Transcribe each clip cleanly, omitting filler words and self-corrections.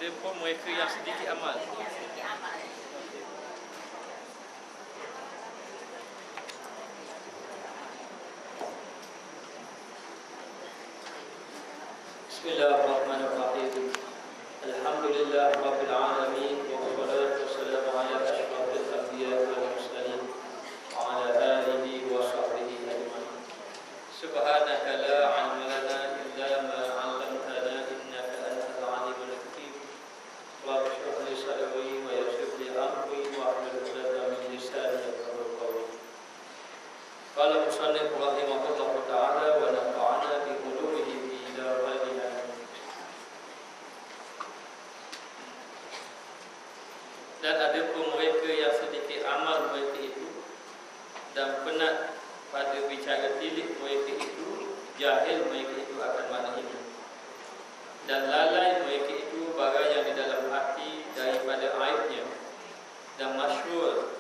ada pun mereka yang sedikit amal. Bismillahirrahmanirrahim. Alhamdulillah rabbil alamin wassalatu wassalamu ala asyrafil anbiya'i wal mursalin wa ala alihi wa sahbihi ajma'in. Subhanaka la 'ilma lana illa ma 'allamtana innaka antal 'alimul hakim. Rabbi shrah li sadri wa yassir li amri wahlul 'uqdatam min lisani yafqahu qawli. Qala musannif rahimahullahu ta'ala wa nafa'ana bi ulumihi ila ghairi. Dan ada pun mereka yang sedikit amal mereka itu dan penat pada bicara tilik mereka itu, jahil mereka itu akan makna ini, dan lalai mereka itu barang yang di dalam hati daripada aibnya, dan masyhur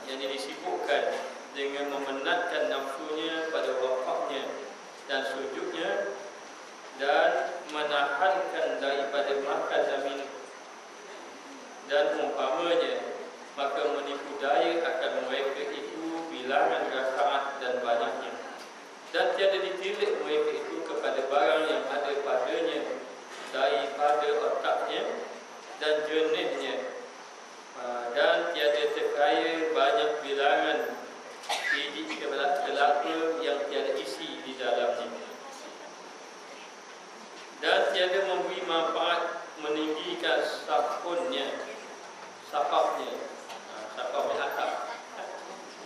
yang disibukkan dengan memenatkan nafsunya pada wakafnya dan sujudnya, dan menahankan daripada makan dan minum dan umpamanya, maka menipu daya akan mereka itu bilangan rakaat dan banyaknya, dan tiada ditilik mereka itu kepada barang yang ada padanya daripada otaknya dan jernihnya, dan tiada terkaya banyak bilangan biji kelapa yang tiada isi di dalamnya, dan tiada memberi manfaat meninggikan sakafnya,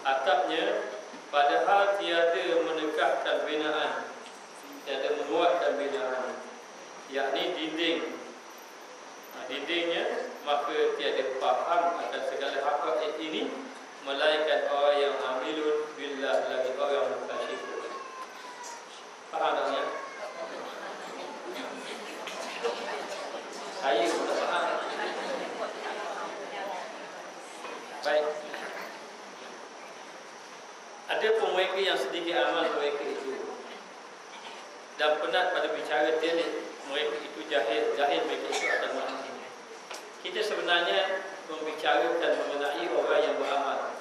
atapnya, padahal tiada menegakkan binaan, tiada menguatkan binaan, yakni dindingnya, maka tiada faham akan segala hakikat ini melainkan orang yang amilun billah, lagi orang mutasyrik. Faham tak ya? Saya sudah faham. Baik. Ada pun mereka yang sedikit amal mereka itu dan penat pada bicara tilik mereka itu jahil mereka itu akan mati. Kita sebenarnya membicarakan mengenai orang yang beramal,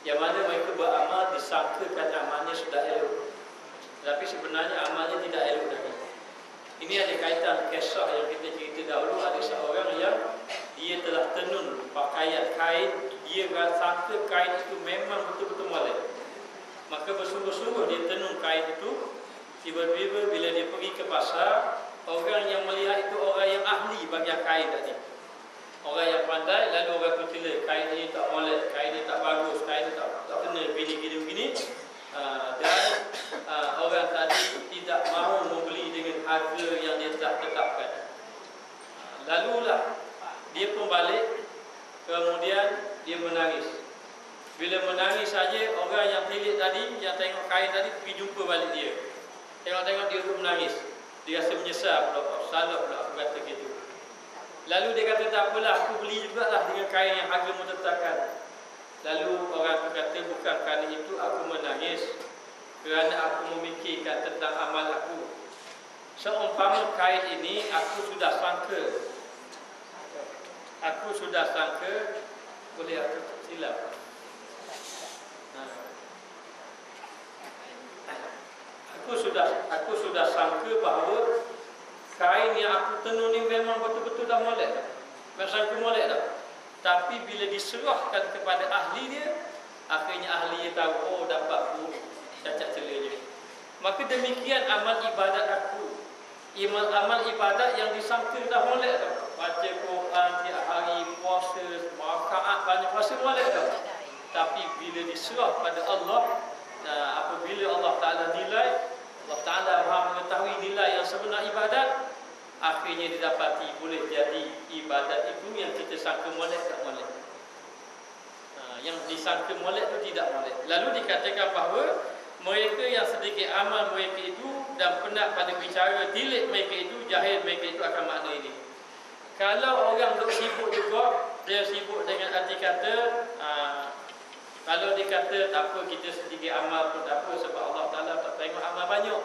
yang mana mereka beramal disangkakan amalnya sudah elok, tapi sebenarnya amalnya tidak elok lagi. Ini ada kaitan kisah yang kita cerita dahulu. Ada seorang yang dia telah tenun pakaian kain, dia sangka kain itu memang betul-betul molek, maka bersungguh-sungguh dia tenun kain itu. Tiba-tiba bila dia pergi ke pasar, orang yang melihat itu orang yang ahli bagian kain tadi, orang yang pandai, lalu orang bertila kain ini tak molek, kain ini tak bagus, kain ini tak kena begini, dan orang tadi tidak mahu membeli dengan harga yang dia telah tetapkan. Lalulah dia pun balik, kemudian dia menangis. Bila menangis saja, orang yang tilik tadi, yang tengok kain tadi, pergi jumpa balik dia. Tengok-tengok dia pun menangis. Dia rasa menyesal pula, salah pula aku kata gitu. Lalu dia kata, tak apalah, aku beli jugalah dengan kain yang harga menetapkan. Lalu orang itu kata, bukan kerana itu aku menangis, kerana aku memikirkan tentang amal aku. Seumpama kain ini aku sudah sangka, boleh aku silap. Aku sudah sangka bahawa kain yang aku tenun ni memang betul-betul dah molek dah. Memang sangka molek dah. Tapi bila diserahkan kepada ahli dia, akhirnya ahli dia tahu, oh dapat pun cacat celanya. Maka demikian amal ibadat aku. Amal ibadat yang disangka dah molek dah. Baca Quran tiap hari, puasa, rakaat banyak, puasa molek dah. Tapi bila diserah pada Allah, apabila Allah Ta'ala nilai, Allah Ta'ala maha mengetahui nilai yang sebenar ibadat, akhirnya didapati boleh jadi ibadat itu yang kita sangka molek tak molek. Yang disangka molek itu tidak molek. Lalu dikatakan bahawa mereka yang sedikit amal mereka itu dan penat pada bicara tilik mereka itu, jahil mereka itu akan makna ini. Kalau orang duk sibuk juga, dia sibuk dengan arti kata, kalau dikata tak apa, kita sedikit amal pun tak apa, sebab Allah Ta'ala tak tengok amal banyak,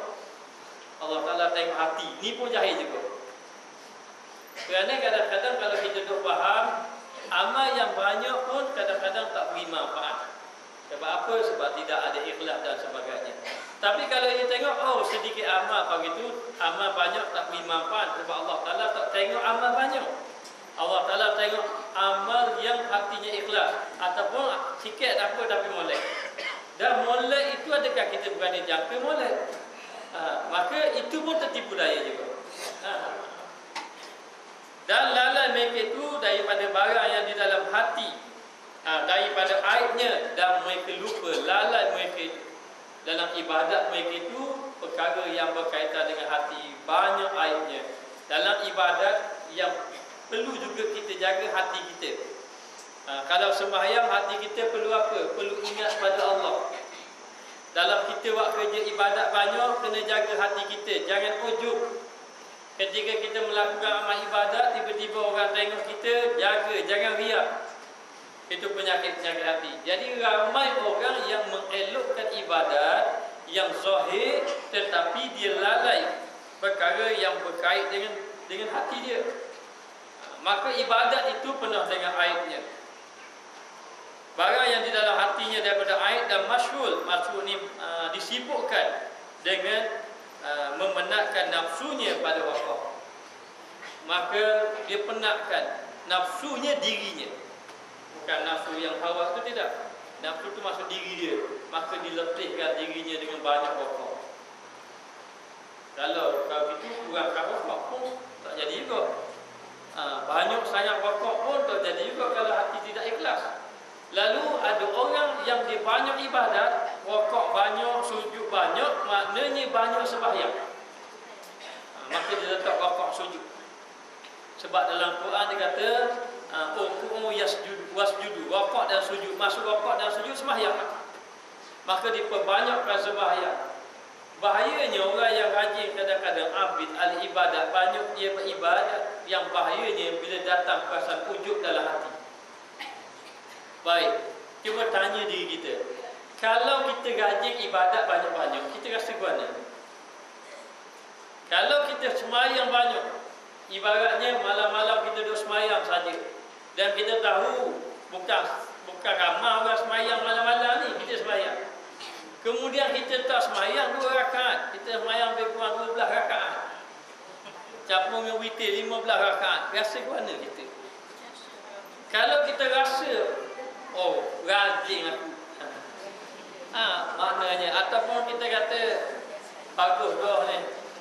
Allah Ta'ala tengok hati, ni pun jahil juga. Kerana kadang-kadang kalau kita duk faham, amal yang banyak pun kadang-kadang tak beri manfaat. Sebab apa? Sebab tidak ada ikhlas dan sebagainya. Tapi kalau dia tengok, oh sedikit amal pagi itu, amal banyak tak beri manfaat. Sebab Allah Ta'ala tak tengok amal banyak. Allah Ta'ala tengok amal yang hatinya ikhlas. Ataupun sikit apa tapi molek. Dan molek itu adakah kita berani jangka molek? Maka itu pun tertipu daya juga. Dan lalai mereka itu daripada barang yang di dalam hati, daripada aibnya, dan mereka lupa lalai mereka dalam ibadat mereka itu perkara yang berkaitan dengan hati, banyak aibnya. Dalam ibadat yang perlu juga kita jaga hati kita. Kalau sembahyang, hati kita perlu apa? Perlu ingat pada Allah. Dalam kita buat kerja ibadat banyak, kena jaga hati kita, jangan ujub. Ketika kita melakukan amal ibadat, tiba-tiba orang tengok kita, jaga, jangan riak. Itu penyakit-penyakit hati. Jadi ramai orang yang mengelokkan ibadat yang zahir, tetapi dia lalai perkara yang berkait dengan hati dia. Maka ibadat itu penuh dengan aibnya. Barang yang di dalam hatinya daripada aib dan masyhul ni disibukkan dengan memenatkan nafsunya pada wakaf. Maka dia penatkan nafsunya dirinya. Bukan nafsu yang hawa itu, tidak. Nafsu itu maksud diri dia. Maka diletihkan dirinya dengan banyak wakaf. Kalau itu kurangkan wakaf pun tak jadi juga. Banyak sangat wakaf pun tak jadi juga kalau hati tidak ikhlas. Lalu ada orang yang dia banyak ibadat, wakaf banyak, sujud banyak, maknanya banyak sembahyang. Maka dia letak wakaf sujud. Sebab dalam Quran dia kata uqumu yasjudu wasjudu, wakaf dan sujud. Masuk wakaf dan sujud sembahyang. Maka diperbanyakkan sembahyang. Bahayanya orang yang rajin kadang-kadang abid al-ibadat, banyak dia beribadat, yang bahayanya bila datang perasaan ujub dalam hati. Baik, cuba tanya diri kita, kalau kita rajin ibadat banyak-banyak, kita rasa guana? Kalau kita semayang banyak, ibaratnya malam-malam kita duduk semayang saja, dan kita tahu bukan ramai orang semayang malam-malam ni, kita semayang. Kemudian kita tak semayang 2 rakaat, kita semayang lebih kurang 12 rakaat. Campur dengan witir 15 rakaat, rasa guana kita? Kalau kita rasa, oh, rajin aku. Maknanya, ataupun kita kata bagus doa ni,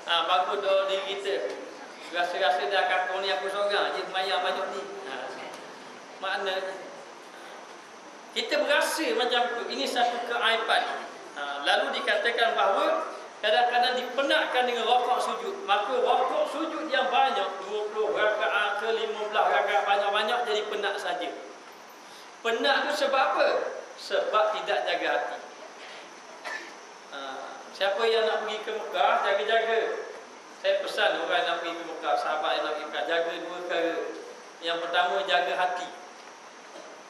bagus doa diri kita. Rasa-rasa dah kampung ni aku seorang je semayang banyak ni. Maknanya kita berasa macam tu. Ini satu keaiban. Lalu dikatakan bahawa kadang-kadang dipenatkan dengan rakaat sujud. Maka rakaat sujud yang banyak, 20 rakaat ke 15 rakaat banyak-banyak, jadi penat saja. Penat tu sebab apa? Sebab tidak jaga hati. Siapa yang nak pergi ke Mekah, jaga-jaga. Saya pesan orang nak pergi ke Mekah, sahabat yang nak pergi ke Mekah, jaga 2 perkara. Yang pertama, jaga hati.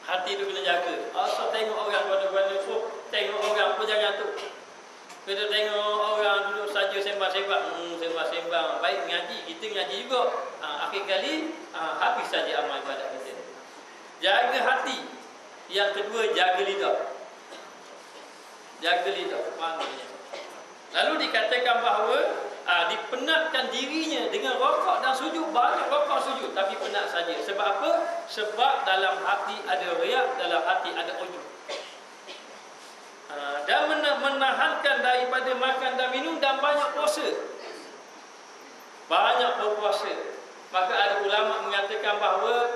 Hati tu kena jaga. Asal tengok orang guana-guana tu, tengok orang pun jangan tu. Kita tengok orang duduk saja sembang-sembang, sembang-sembang. Baik ngaji, kita ngaji juga. Akhir kali habis saja amal ibadat kita. Jaga hati. Yang kedua, jaga lidah. Jaga lidah. Maknanya. Lalu dikatakan bahawa dipenatkan dirinya dengan rakaat dan sujud, banyak rakaat sujud, tapi penat saja. Sebab apa? Sebab dalam hati ada riak, dalam hati ada ujub. Dan menahankan daripada makan dan minum, dan banyak puasa. Banyak berpuasa. Maka ada ulama mengatakan bahawa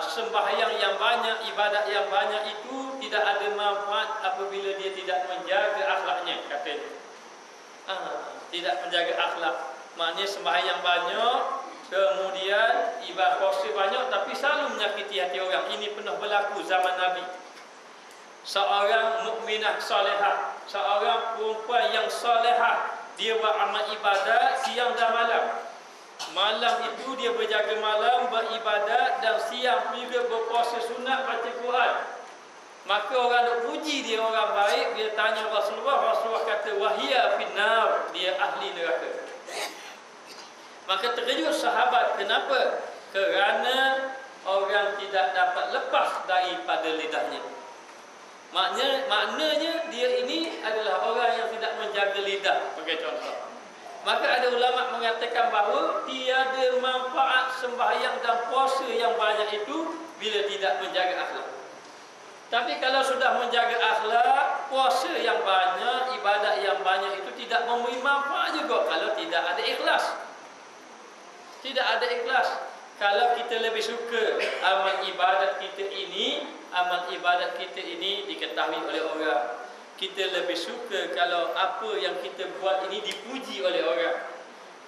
sembahyang yang banyak, ibadat yang banyak itu tidak ada manfaat apabila dia tidak menjaga akhlaknya, katanya. Tidak menjaga akhlak. Maknanya sembahyang banyak, kemudian ibadah puasa banyak, tapi selalu menyakiti hati orang. Ini pernah berlaku zaman Nabi. Seorang mukminah salihah, seorang perempuan yang salihah, dia buat amal ibadat siang dan malam. Malam itu dia berjaga malam, beribadat, dan siang juga berpuasa sunat, baca Quran. Maka orang nak puji dia orang baik. Dia tanya Rasulullah, Rasulullah kata wahia finnar, dia ahli neraka. Maka terkejut sahabat, kenapa? kerana orang tidak dapat lepas daripada lidahnya. Maknanya dia ini adalah orang yang tidak menjaga lidah, sebagai contoh. Maka ada ulama mengatakan bahawa tiada manfaat sembahyang dan puasa yang banyak itu bila tidak menjaga akhlak. Tapi kalau sudah menjaga akhlak, puasa yang banyak, ibadat yang banyak itu tidak memberi manfaat juga kalau tidak ada ikhlas. Tidak ada ikhlas. Kalau kita lebih suka amal ibadat kita ini diketahui oleh orang. Kita lebih suka kalau apa yang kita buat ini dipuji oleh orang.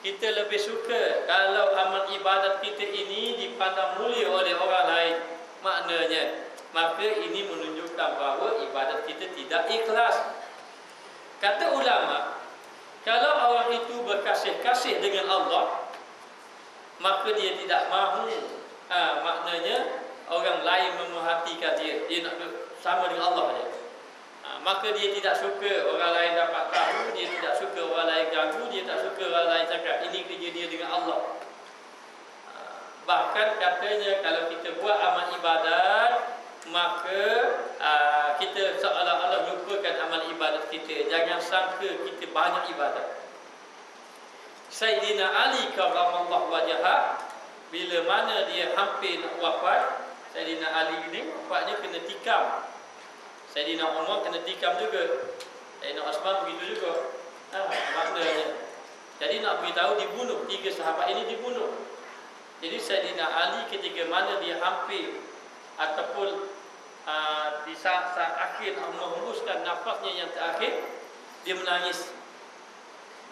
Kita lebih suka kalau amal ibadat kita ini dipandang mulia oleh orang lain. Maknanya, maka ini menunjukkan bahawa ibadat kita tidak ikhlas. Kata ulama, kalau orang itu berkasih-kasih dengan Allah, maka dia tidak mahu maknanya orang lain memerhatikan dia nak sama dengan Allah saja. Maka dia tidak suka orang lain dapat tahu, dia tidak suka orang lain ganggu, dia tak suka orang lain cakap ini kerja dia dengan Allah. Bahkan katanya kalau kita buat amal ibadat, maka kita seolah-olah lupakan amal ibadat kita. Jangan sangka kita banyak ibadat. Sayyidina Ali karramallahu wajhah, bila mana dia hampir nak wafat, Sayyidina Ali ini wafatnya kena tikam. Sayyidina Umar kena tikam juga. Sayyidina Osman begitu juga. Maknanya, jadi nak beritahu dibunuh, 3 sahabat ini dibunuh. Jadi Sayyidina Ali ketika mana dia hampir ataupun di saat-saat akhir menghembuskan nafasnya yang terakhir, dia menangis.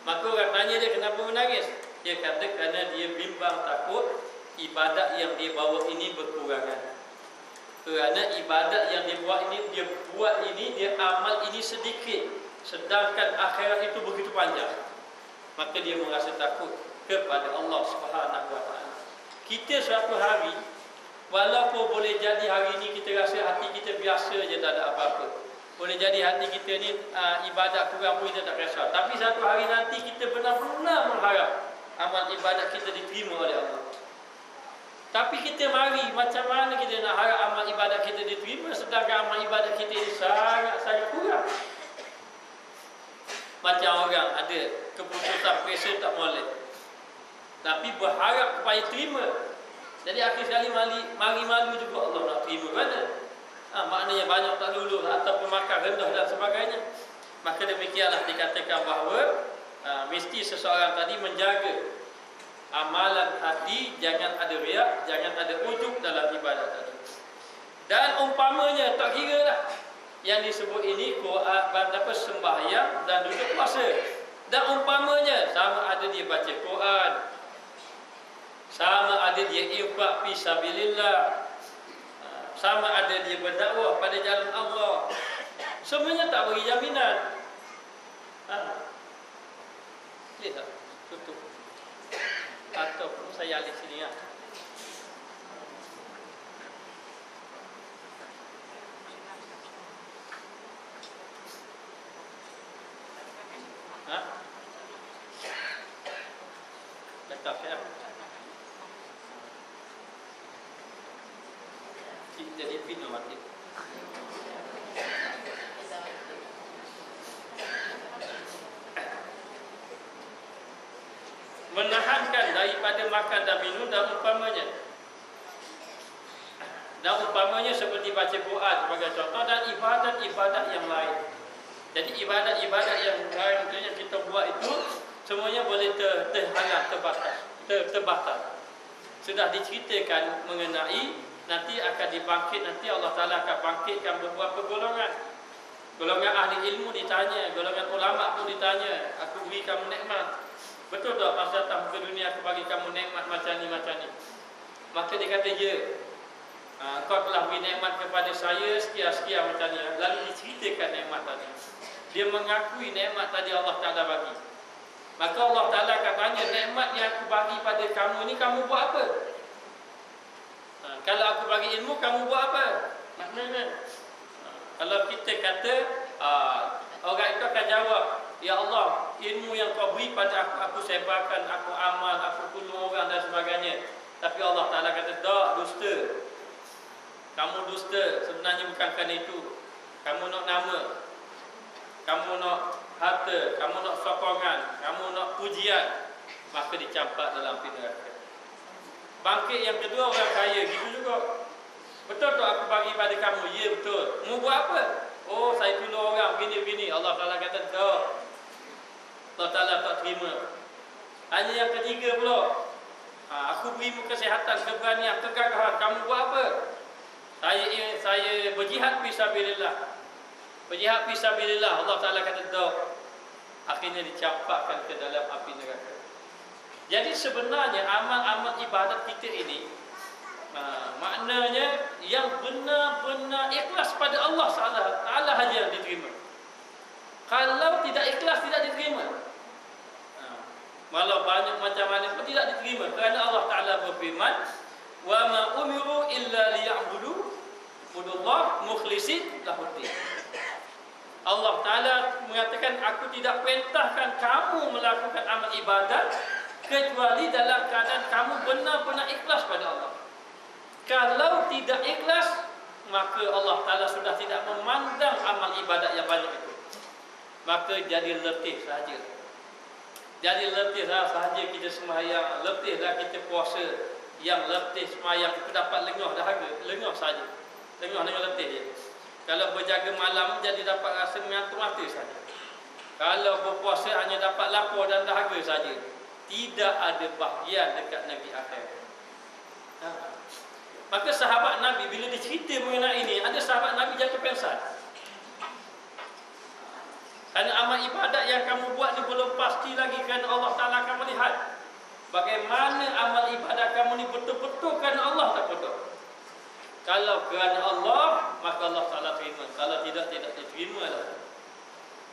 Maka orang tanya dia kenapa menangis. Dia kata kerana dia bimbang takut ibadat yang dia bawa ini berkurangan. Kerana ibadat yang dia buat ini, dia amal ini sedikit, sedangkan akhirat itu begitu panjang. Maka dia merasa takut kepada Allah Subhanahu wa taala. Kita suatu hari, walaupun boleh jadi hari ini kita rasa hati kita biasa je, tak ada apa-apa. Boleh jadi hati kita ni ibadat kurang pun kita tak rasa. Tapi satu hari nanti kita benar-benar mengharap amal ibadat kita diterima oleh Allah. Tapi kita mari, macam mana kita nak harap amal ibadat kita diterima sedangkan amal ibadat kita ini sangat-sangat kurang. Macam orang ada keputusan presiden tak boleh, tapi berharap supaya terima. Jadi akhir sekali mari malu juga Allah nak terima mana. Maknanya banyak tak lulus ataupun makan rendah dan sebagainya. Maka demikianlah dikatakan bahawa mesti seseorang tadi menjaga amalan hati, jangan ada riak, jangan ada ujub dalam ibadat tadi. Dan umpamanya tak kira dah yang disebut ini sembahyang dan duduk puasa. Dan umpamanya sama ada dia baca Quran, sama ada dia infak fi sabilillah, sama ada dia berdakwah pada jalan Allah, semuanya tak beri jaminan. Lihat, tutup. Atau saya alih sini ya. Letak ya. Jadi video mati. Menahankan daripada makan dan minum dan umpamanya. Dan umpamanya seperti baca Quran sebagai contoh, dan ibadat-ibadat yang lain. Jadi ibadat-ibadat yang lain yang kita buat itu semuanya boleh terhalang, terbatal. Sudah diceritakan mengenai nanti akan dibangkit, nanti Allah Ta'ala akan bangkitkan beberapa golongan. Golongan ahli ilmu ditanya, golongan ulama pun ditanya, aku beri kamu nikmat, betul tak masa datang ke dunia aku bagi kamu nikmat macam ni, macam ni. Maka dia kata, ya, kau telah beri nikmat kepada saya sekian-sekian macam ni. Lalu diceritakan nikmat tadi. Dia mengakui nikmat tadi Allah Ta'ala bagi. Maka Allah Ta'ala akan tanya, nikmat yang aku bagi pada kamu ni kamu buat apa? Kalau aku bagi ilmu, kamu buat apa? Maknanya, kalau kita kata, orang itu akan jawab, ya Allah, ilmu yang kau beri pada aku sebarkan, aku amal, aku tolong orang dan sebagainya. Tapi Allah Ta'ala kata, tak, dusta. Kamu dusta, sebenarnya bukan kerana itu. Kamu nak nama, kamu nak harta, kamu nak sokongan, kamu nak pujian, maka dicampak dalam api neraka. Bangkit yang kedua, orang kaya, gitu juga. Betul tak aku bagi pada kamu? Ya, betul. Mau buat apa? Oh, saya tolong orang begini-begini. Allah Ta'ala kata, tak. Allah Ta'ala tak terima. Hanya yang ketiga pula, aku berimu kesihatan, keberanian, kegagahan. Kamu buat apa? Saya berjihad fisabilillah. Berjihad fisabilillah. Allah Ta'ala kata, tak. Akhirnya dicampakkan ke dalam api neraka. Jadi sebenarnya amal-amal ibadat kita ini, maknanya yang benar-benar ikhlas pada Allah Ta'ala saja yang diterima. Kalau tidak ikhlas, tidak diterima. Walau banyak macam mana pun tidak diterima. Kerana Allah Ta'ala berfirman, wa ma umiru illa liya'budu budullah mukhlisin lahuddin. Allah Ta'ala mengatakan, aku tidak perintahkan kamu melakukan amal ibadat kecuali dalam keadaan kamu benar-benar ikhlas pada Allah. Kalau tidak ikhlas, maka Allah Ta'ala sudah tidak memandang amal ibadat yang banyak itu. Maka jadi letih sahaja. Jadi letih sahaja kita sembahyang, letihlah kita puasa. Yang letih sembahyang itu dapat lengah dahaga, lengah saja. Lengah dengan letih je. Kalau berjaga malam jadi dapat rasa mengantuk mata saja. Kalau berpuasa hanya dapat lapar dan dahaga saja. Tidak ada bahagian dekat negeri akhirat. Maka sahabat Nabi bila dicerita mengenai ini, ada sahabat Nabi jatuh pingsan. Kerana amal ibadat yang kamu buat ni belum pasti lagi, kerana Allah Ta'ala akan melihat bagaimana amal ibadat kamu ni betul-betul kerana Allah tak betul. Kalau kerana Allah, maka Allah Ta'ala terima. Kalau tidak, tidak diterima lah.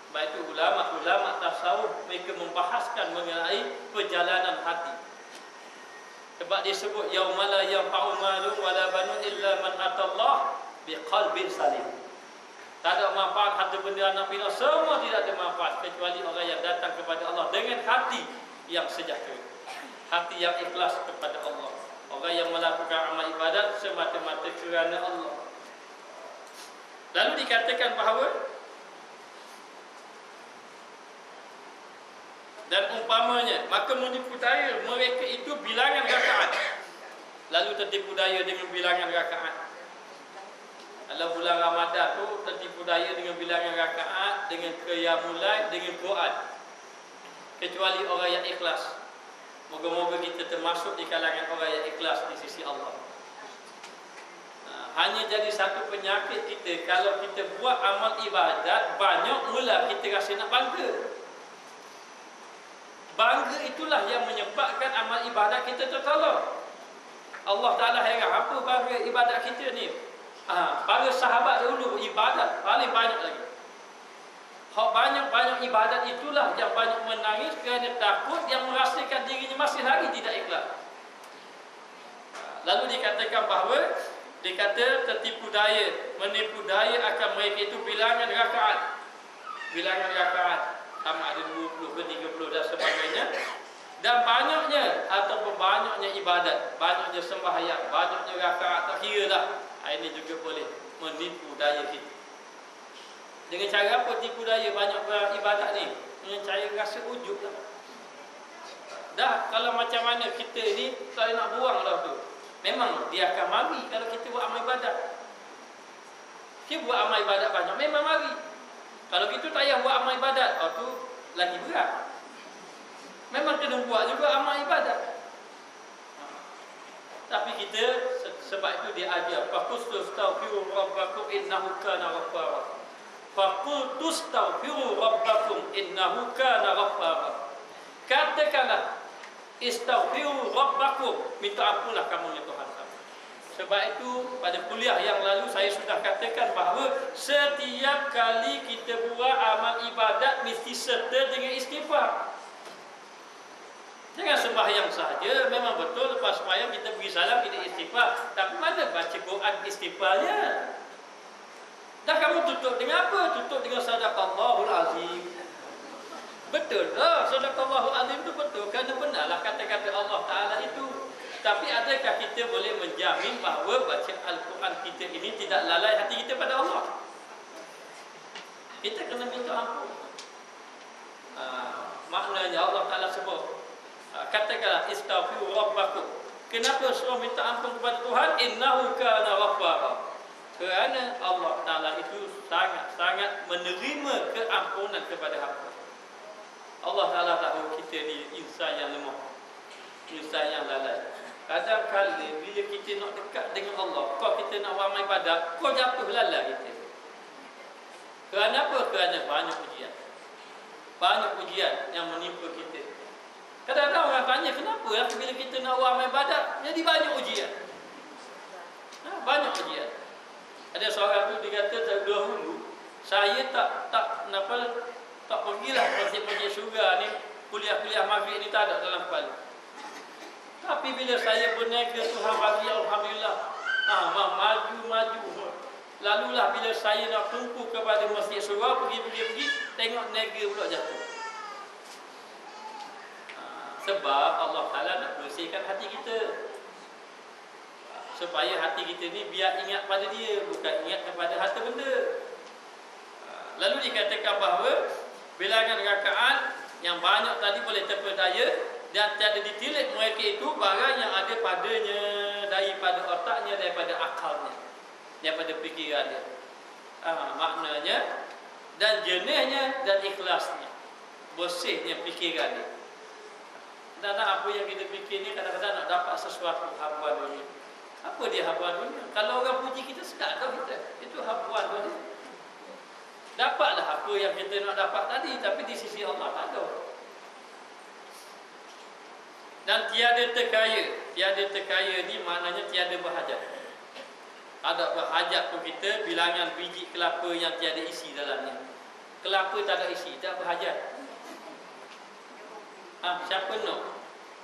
Baik itu ulama-ulama tasawuf, mereka membahaskan mengenai perjalanan hati. Sebab dia sebut yaumala yanfa'u malun wala banun illa man atallah biqalbin salim. Tak ada manfaat harta benda anak bina, semua tidak ada manfaat kecuali orang yang datang kepada Allah dengan hati yang sejahtera, hati yang ikhlas kepada Allah. Orang yang melakukan amal ibadat semata-mata kerana Allah. Lalu dikatakan bahawa dan umpamanya, maka menipu daya mereka itu bilangan rakaat. Lalu tertipu daya dengan bilangan rakaat. Kalau bulan Ramadan tu tertipu daya dengan bilangan rakaat, dengan qiyamul lail, dengan Quran. Kecuali orang yang ikhlas. Moga-moga kita termasuk di kalangan orang yang ikhlas di sisi Allah. Hanya jadi satu penyakit kita, kalau kita buat amal ibadat banyak, mula kita rasa nak bangga. Bangga itulah yang menyebabkan amal ibadat kita tertolak. Allah Ta'ala heran, apa bangga ibadat kita ni? Para sahabat dahulu ibadat paling banyak lagi. Hak banyak-banyak ibadat itulah yang banyak menangis kerana takut, yang merasakan dirinya masih lagi tidak ikhlas. Lalu dikatakan bahawa, dikata tertipu daya, menipu daya akan mereka itu bilangan rakaat. Bilangan rakaat sama ada 20 ke 30 dan sebagainya. Dan banyaknya ataupun banyaknya ibadat, banyaknya sembahyang, banyaknya rakaat, tak kira dah. Ini juga boleh menipu daya kita. Dengan cara apa tipu daya banyak ibadat ni? Dengan cara rasa ujub lah. Dah, kalau macam mana kita ni tak nak buang dah tu. Memang dia akan mari kalau kita buat amal ibadat. Kita buat amal ibadat banyak, memang mari. Kalau kita tak payah buat amal ibadat, tu lagi berat. Memang kena buat juga amal ibadat. Tapi kita sebab itu dia ajar, faqustaghfiru rabbakum innahu kana ghaffara. Faqustaghfiru rabbakum innahu kana ghaffara. Katakanlah istaghfiru rabbakum, minta ampunlah kamu ya Tuhan kamu. Sebab itu pada kuliah yang lalu saya sudah katakan bahawa setiap kali kita buat amal ibadat mesti serta dengan istighfar. Jangan sembahyang saja, memang betul lepas sembahyang kita pergi salam, kita istighfar. Tapi mana baca Quran istighfarnya? Dah kamu tutup dengan apa? Tutup dengan sadaqallahul azim. Betul lah, sadaqallahul azim itu betul. Kerana benarlah kata-kata Allah Ta'ala itu. Tapi adakah kita boleh menjamin bahawa baca Al-Quran kita ini tidak lalai hati kita pada Allah? Kita kena minta ampun. Maknanya Allah Ta'ala sebut, katakanlah istaghfiru rabbakum. Kenapa suruh minta ampun kepada Tuhan? Innahu kana ghaffara. Kerana Allah Ta'ala itu sangat-sangat menerima keampunan kepada hamba. Allah Ta'ala tahu kita ni insan yang lemah, insan yang lalai. Kadang-kadang bila kita nak dekat dengan Allah, kau kita nak amal ibadat, kau jatuh lalai kita. Kerana apa? Kerana banyak ujian. Banyak ujian yang menimpa kita. Kadang-kadang orang tanya, kenapa bila kita nak amal ibadat, jadi banyak ujian. Banyak ujian. Ada seorang tu dia kata dahulu saya tak pergilah masjid-masjid surga ni, kuliah-kuliah maghrib ni tak ada dalam kepala. Tapi bila saya berniaga Tuhan bagi, alhamdulillah, maju. Lalulah bila saya nak tumpu kepada masjid surga, pergi, tengok niaga pula jatuh. Sebab Allah Ta'ala nak bersihkan hati kita, supaya hati kita ni biar ingat pada Dia, bukan ingat kepada harta benda. Lalu dikatakan bahawa bilangan rakaat yang banyak tadi boleh terpedaya dan tiada ditilik mereka itu barang yang ada padanya, daripada otaknya, daripada akalnya, daripada fikiran dia. Maknanya dan jenihnya dan ikhlasnya, bersihnya fikiran dia. Dan apa yang kita fikir ni kadang-kadang nak dapat sesuatu habuan dunia. Apa dia habuan dunia? Kalau orang puji kita sedap tau kita, itu habuan dunia. Dapatlah apa yang kita nak dapat tadi, tapi di sisi Allah tak ada. Dan tiada terkaya ni maknanya tiada berhajat. Ada berhajat pun kita, bilangan biji kelapa yang tiada isi dalamnya. Kelapa tak ada isi, tak berhajat. Siapa nak?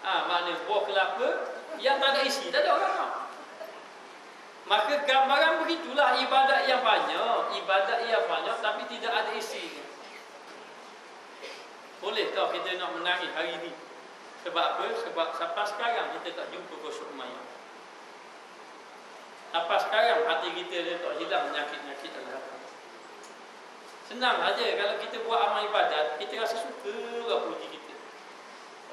Maknanya buah kelapa yang tak ada isi, tak ada orang nak. Maka gambaran begitulah ibadat yang banyak tapi tidak ada isi. Boleh tak kita nak menangis hari ini? Sebab apa? Sebab sampai sekarang kita tak jumpa khusyuk maya. Sampai sekarang hati kita dia tak hilang penyakit-penyakit dalam hati. Senang saja kalau kita buat amal ibadat, kita rasa suka orang puji kita.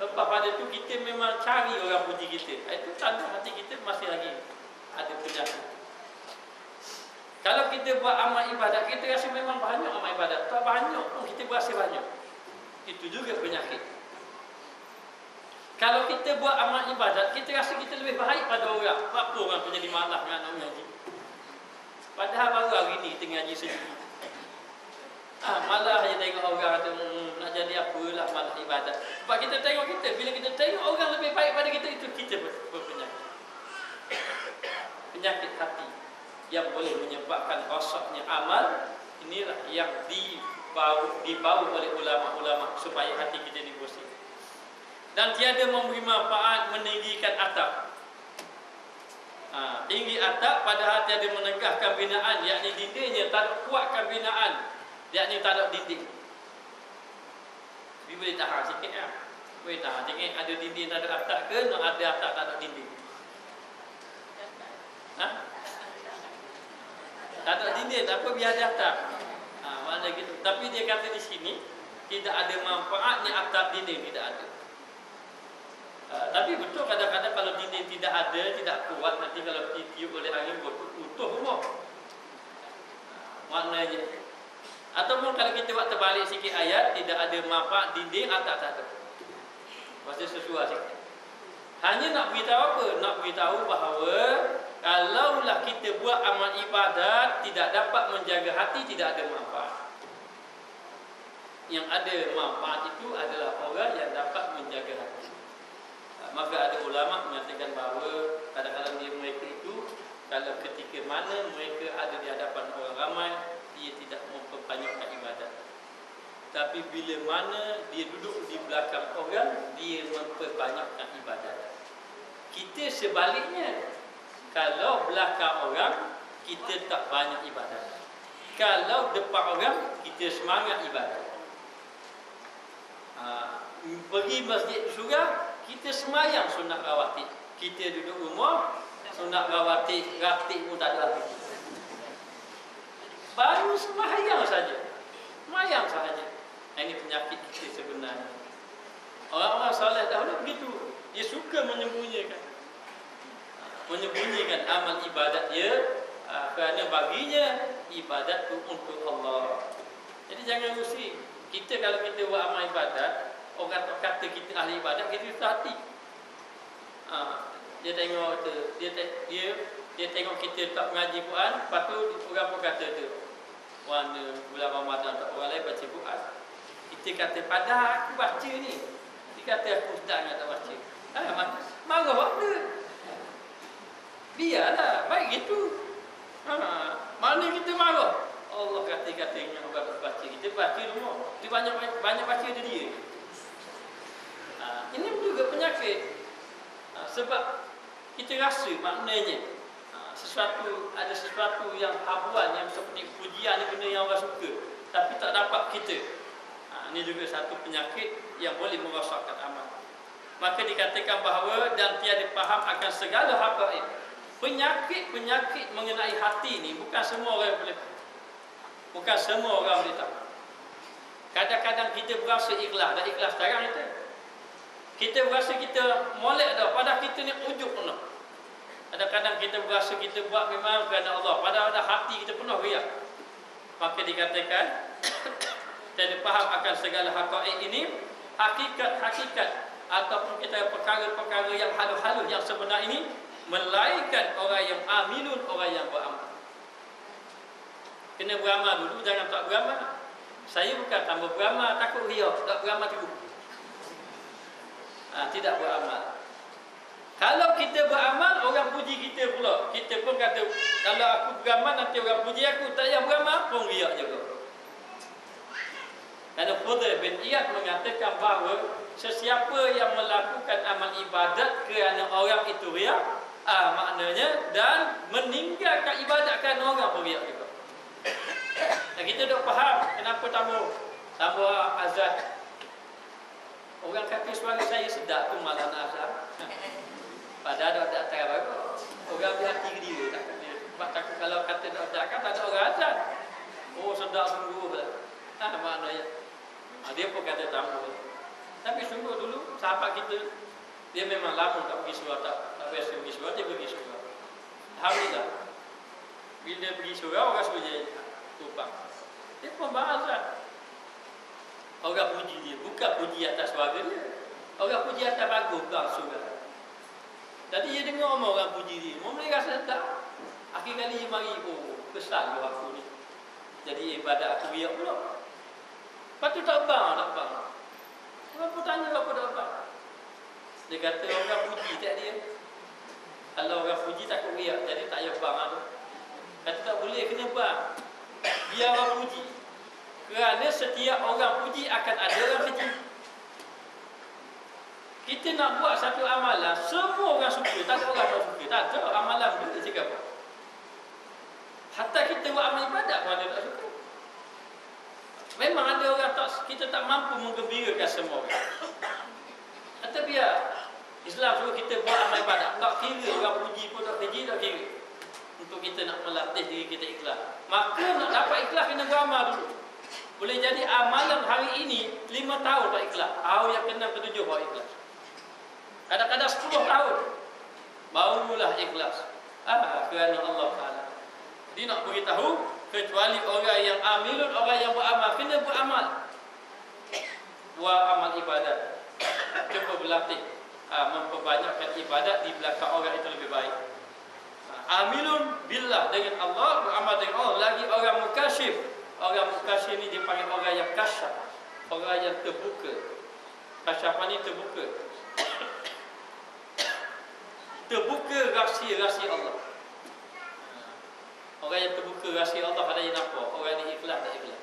Lepas pada tu kita memang cari orang puji kita. Itu tanda hati kita masih lagi ada penyakit. Kalau kita buat amal ibadat, kita rasa memang banyak amal ibadat. Tak banyak pun kita berasa banyak. Itu juga penyakit. Kalau kita buat amal ibadat, kita rasa kita lebih baik pada orang. Apa orang tu jadi malas dengan nak mengaji? Padahal baru hari ni tengah ngaji sendiri. Malah je tengok orang kata nak jadi apalah, malah ibadat. Sebab kita tengok kita, bila kita tengok orang lebih baik pada kita, itu kita berpenyakit. Penyakit hati yang boleh menyebabkan rosaknya amal. Inilah yang dibawa oleh ulama-ulama supaya hati kita dibersih. Dan tiada memberi manfaat meninggikan atap. Tinggi atap padahal tiada menegahkan binaan, yakni dindingnya tak kuatkan binaan, yakni tak ada dinding. Tapi boleh tahan sikit ya. Boleh tahan sikit, ada dinding tak ada atap ke, nak ada atap tak ada dinding. Tak ada dinding, tak apa, biar ada atap. Mana gitu. Tapi dia kata di sini tidak ada manfaatnya atap dinding, tidak ada. Tapi betul kadang-kadang kalau dinding tidak ada, tidak kuat, nanti kalau ditiup oleh angin utuh rumah. Maknanya. Ataupun kalau kita buat terbalik sikit ayat, tidak ada manfaat dinding, atap tak ada. Maksudnya sesuai sikit. Hanya nak beritahu apa? Nak beritahu bahawa kalaulah kita buat amal ibadat tidak dapat menjaga hati, tidak ada manfaat. Yang ada manfaat itu adalah orang yang dapat menjaga hati. Maka ada ulama mengatakan bahawa kadang-kadang mereka itu, kalau ketika mana mereka ada di hadapan orang ramai, dia tidak memperbanyakkan ibadat. Tapi bila mana dia duduk di belakang orang, dia memperbanyakkan ibadat. Kita sebaliknya, kalau belakang orang, kita tak banyak ibadat. Kalau depan orang, kita semangat ibadat. Pergi masjid surga, kita semayang sunnah rawatib. Kita duduk rumah, sunat rawatib, ratib pun tak ada lagi. Baru sembahyang saja. Sembahyang sahaja. Ini penyakit kita sebenarnya. Orang-orang soleh dahulu begitu. Dia suka menyembunyikan amal ibadat dia, kerana baginya ibadat itu untuk Allah. Jadi jangan rusik. Kita kalau kita buat amal ibadat, orang kata kita ahli ibadat, kita susah hati. Dia tengok dia tengok kita tak mengaji Quran, lepas tu orang pun kata tu, warna bulan Ramadan tak orang lain baca Quran. Kita kata pada aku baca ni. Dia kata aku ustaz tak baca. Marah apa? Biarlah, baik gitu. Mana kita marah? Allah kata-katanya orang baca. Kita baca rumah. Dia banyak baca dia. Ini juga penyakit. Sebab kita rasa maknanya ada sesuatu yang habuan, yang seperti pujian ni benda yang orang suka, tapi tak dapat kita. Ini juga satu penyakit yang boleh merosakkan amal. Maka dikatakan bahawa dan tiada faham akan segala haqaiq. Penyakit mengenai hati ni bukan semua orang boleh. Bukan semua orang boleh tahu. Kadang-kadang kita berasa ikhlas, dah ikhlas sekarang itu. Kita berasa kita molek dah, padahal kita ni ujub penuh. Kadang-kadang kita berasa kita buat memang kerana Allah, padahal dah hati kita penuh riak. Maka dikatakan tidak faham akan segala haqaiq ini, hakikat ataupun kita perkara-perkara yang halus-halus yang sebenar ini, melainkan orang yang amilun, orang yang beramal. Kena beramal dulu, jangan tak beramal. Saya bukan tambah beramal, takut riak, tak beramal dulu. Tidak beramal. Kalau kita beramal, orang puji kita pula. Kita pun kata, kalau aku beramal nanti orang puji aku, tak payah beramal pun riak juga. Kerana Fudail bin Iyad mengatakan bahawa sesiapa yang melakukan amal ibadat kerana orang itu riak, maknanya, dan meninggalkan ibadat kerana orang pun riak juga. Dan kita dah faham kenapa tambah azan. Orang kata suara saya sedap tu malah nak azan. Padahal tak tahu apa. Orang berhati ke dia takut kalau kata tak azan kan tak ada orang azan. Oh sedap sungguh lah. Maknanya dia pun kata tambah. Tapi sungguh dulu sahabat kita, dia memang lama tak pergi surau, tak biasa pergi surau, dia pergi surau. Alhamdulillah. Bila pergi surau, orang suruh dia tumpang. Dia pun bahasa. Orang puji dia, bukan puji atas suara dia. Orang puji atas bagus bang surau. Tadi dia dengar orang puji dia, mula rasa tak. Akhir kali dia mari, besar lu aku ni. Jadi ibadat aku riak pula. Lepas tu tak bang. Orang pun tanya apa tak bang. Dia kata orang puji tak dia. Kalau orang puji takut riak, jadi tak payah bang tu. Kata tak boleh, kena bang. Biar orang puji. Kerana setiap orang puji akan ada orang keji. Kita nak buat satu amalan, semua orang suka, tak ada orang tak suka. Tak ada amalan tu dia cakap apa. Hatta kita buat amal ibadat pun ada tak suka. Memang ada orang kita tak mampu menggembirakan semua orang. Kata biar Islam suruh kita buat amal ibadat, tak kira orang puji pun tak keji, tak kira. Untuk kita nak melatih diri kita ikhlas. Maka nak dapat ikhlas kena beramal dulu. Boleh jadi amalan hari ini 5 tahun tak ikhlas. Tahu yang kena ketujuh baru ikhlas. Kadang-kadang 10 tahun barulah ikhlas. Kerana Allah Ta'ala. Dia nak beritahu, kecuali orang yang amilun, orang yang beramal, kena beramal. Buat amal ibadat. Cuba berlatih memperbanyakkan ibadat di belakang orang itu lebih baik. Amilun billah, dengan Allah, beramal dengan Allah. Lagi orang mukasyif. Orang mukasyif ni dipanggil orang yang kasyaf, orang yang terbuka. Kasyafan ni terbuka. Terbuka rahsia-rahsia Allah. Orang yang terbuka rahsia Allah, ada yang nampak. Orang yang ikhlas tak ikhlas.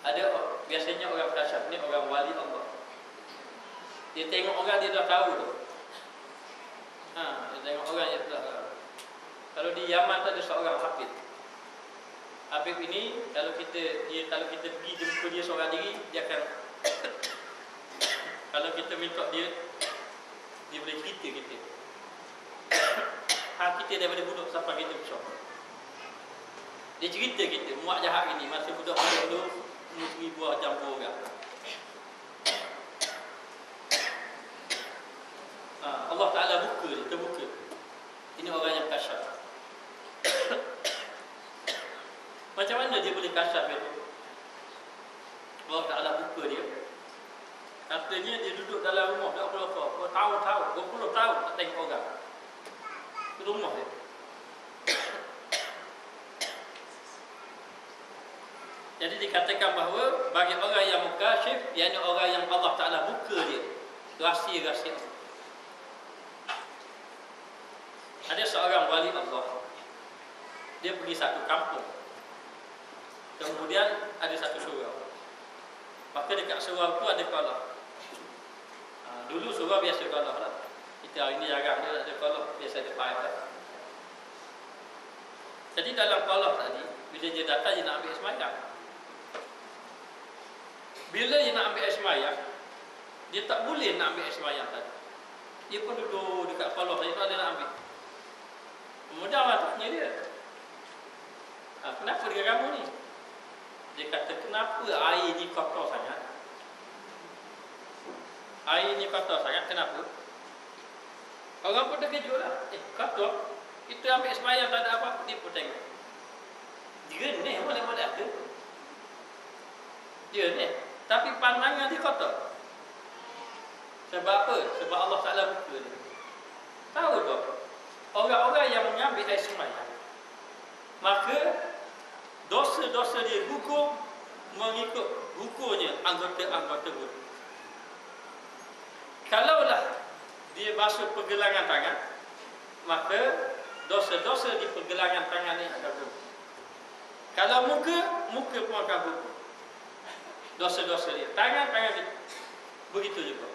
Ada biasanya orang kasyaf ni orang wali Allah. Dia tengok orang dia dah tahu tu. Dia tengok orang yang dah tahu. Kalau di Yaman tak ada seorang hafid. Hafid ini kalau kita pergi jumpa dia seorang diri, dia akan kalau kita minta dia Dia boleh cerita kita. Hak kita daripada budak sampai kita besar. Dia cerita kita, muak jahat ini masa budak dulu mencuri buah jambu orang. Allah Ta'ala buka dia, terbuka. Ini orang yang kasyaf. Macam mana dia boleh kasyaf itu? Allah Ta'ala buka dia. Katanya dia duduk dalam rumah, tak berapa, 20 tahun tak tengok orang. Itu rumah dia. Jadi dikatakan bahawa bagi orang yang mukasyif, iaitu orang yang Allah Ta'ala buka dia rahsia-rahsia. Ada seorang wali Allah, dia pergi satu kampung. Kemudian ada satu surau. Maka dekat surau tu ada kolam. Dulu surau biasa kolam lah. Kita hari ni jarang dia ada kolam, biasa ada paip. Jadi dalam kolam tadi, bila dia datang dia nak ambil sembahyang. Bila dia nak ambil sembahyang, dia tak boleh nak ambil sembahyang tadi. Dia pun duduk dekat kolam tadi, tak ada nak ambil. Kemudian orang tanya dia, kenapa dengan kamu ni? Dia kata, kenapa air ni kotor sangat? Air ni kotor sangat, kenapa? Orang pun terkejut lah. Kotor? Itu ambil sembahyang tak ada apa-apa. Dia pun tengok. Jernih boleh-boleh ada. Jernih. Tapi pandangan dia kotor. Sebab apa? Sebab Allah Ta'ala buka dia. Tahu tak? Orang-orang yang mengambil air sembahyang, maka dosa-dosa dia gugur mengikut gugurnya anggota-anggota tubuh. Kalaulah dia basuh pergelangan tangan, maka dosa-dosa di pergelangan tangan ini akan gugur. Kalau muka pun akan gugur. Dosa-dosa dia, tangan dia. Begitu juga.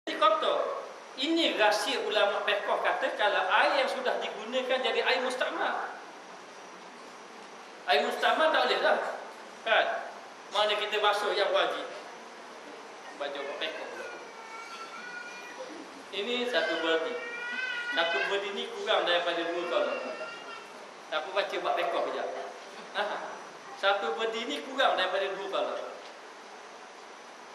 Jadi kotor. Ini rahsia ulama fiqh kata kalau air yang sudah digunakan jadi air mustakmal. Air mustakmal tak boleh dah. Kan? Mana kita basuh yang wajib. Baju fiqh. Ini satu berdi. Satu berdi ni kurang daripada 2 kolom. Aku baca bab fiqh sekejap. Satu berdi ni kurang daripada 2 kolom.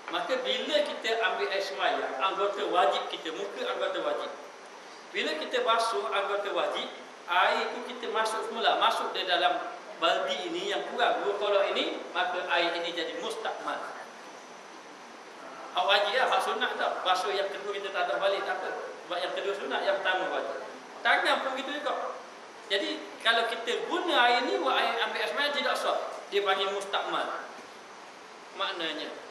Maka bila kita ambil air sembahyang, anggota wajib kita, muka anggota wajib. Bila kita basuh anggota wajib, air itu kita masuk semula, masuk di dalam baldi ini yang kurang 2 kolom ini, maka air ini jadi mustakmal. Hak wajib lah, hak sunat tak. Basuh yang kedua kita tak ada balik, tak apa. Sebab yang kedua sunat, yang pertama wajib. Tangan pun begitu juga. Jadi kalau kita guna air ini, air ambil air sembahyang tidak sah. Dia panggil mustakmal. Maknanya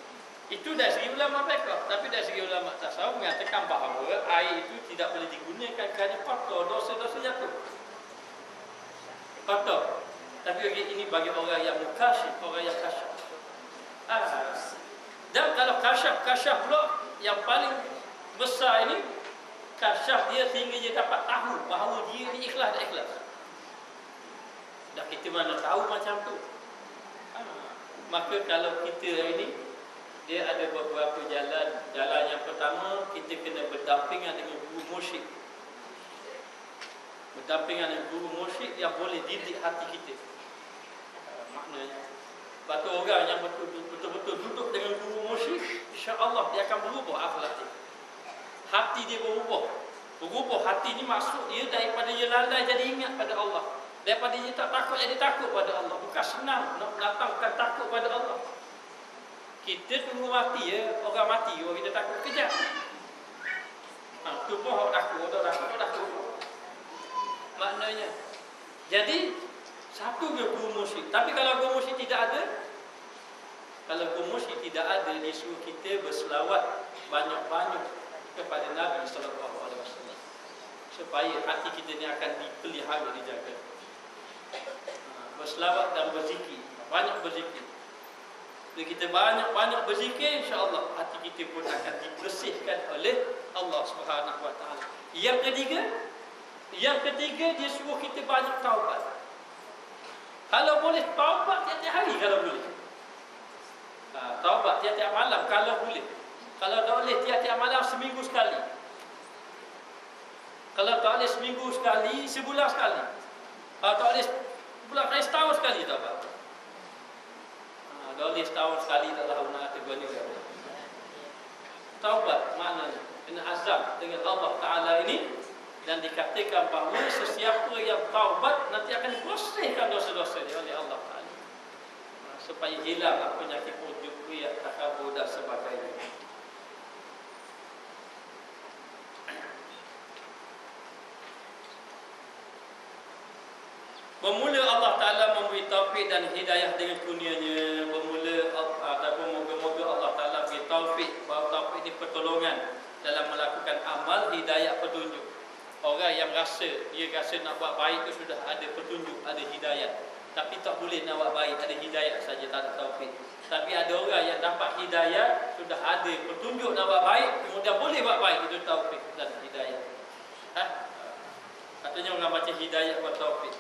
itu dari segi ulama fiqh, tapi dari segi ulama tasawuf mengatakan bahawa air itu tidak boleh digunakan kerana kotor, dosa-dosa jatuh. Kotor. Tapi ini bagi orang yang mukasyif, orang yang kasyaf. Dan kalau kasyaf pula yang paling besar ini, kasyaf dia sehingga dia dapat tahu bahawa dia ni ikhlas dan ikhlas. Dan kita mana tahu macam tu. Maka kalau kita ini, dia ada beberapa jalan. Jalan yang pertama, kita kena berdampingan dengan guru mursyid. Berdampingan dengan guru mursyid yang boleh didik hati kita. Maknanya, batu orang yang betul-betul duduk dengan guru mursyid, insya-Allah dia akan berubah akhlak dia. Hati dia berubah. Berubah hati ni maksud dia daripada dia lalai jadi ingat pada Allah. Daripada dia tak takut jadi takut pada Allah. Bukan senang nak datangkan takut pada Allah. Kita tunggu mati ya, orang mati orang kita takut kejap. Tu pun orang takut. Maknanya. Jadi satu guru mursyid. Tapi kalau guru mursyid tidak ada, dia suruh kita berselawat banyak-banyak kepada Nabi sallallahu alaihi wasallam. Supaya hati kita ni akan dipelihara, dijaga. Berselawat dan berzikir, banyak berzikir. Bila kita banyak-banyak berzikir, insya-Allah hati kita pun akan dibersihkan oleh Allah Subhanahu wa taala. Yang ketiga dia suruh kita banyak taubat. Kalau boleh taubat tiap-tiap hari kalau boleh. Taubat tiap-tiap malam kalau boleh. Kalau tak boleh tiap-tiap malam seminggu sekali. Kalau tak boleh seminggu sekali, sebulan sekali. Kalau tak boleh sebulan sekali, setahun sekali tak apa. Tak boleh setahun sekali tak tahu nak kata gua ni. Taubat maknanya kena azam dengan Allah Ta'ala ini. Dan dikatakan bahawa sesiapa yang taubat nanti akan dibersihkan dosa-dosa dia oleh Allah Ta'ala, supaya hilang penyakit ujub, riak, takabur dan sebagainya. Bermula Allah Ta'ala memberi taufik dan hidayah dengan kurnianya. Bermula ataupun moga-moga Allah Ta'ala beri taufik. Bahawa taufik ini pertolongan dalam melakukan amal, hidayah, petunjuk. Orang yang rasa nak buat baik itu sudah ada petunjuk, ada hidayah. Tapi tak boleh nak buat baik, ada hidayah saja, tak ada taufik. Tapi ada orang yang dapat hidayah, sudah ada petunjuk nak buat baik, kemudian boleh buat baik, itu taufik dan hidayah. Katanya orang baca hidayah buat taufik.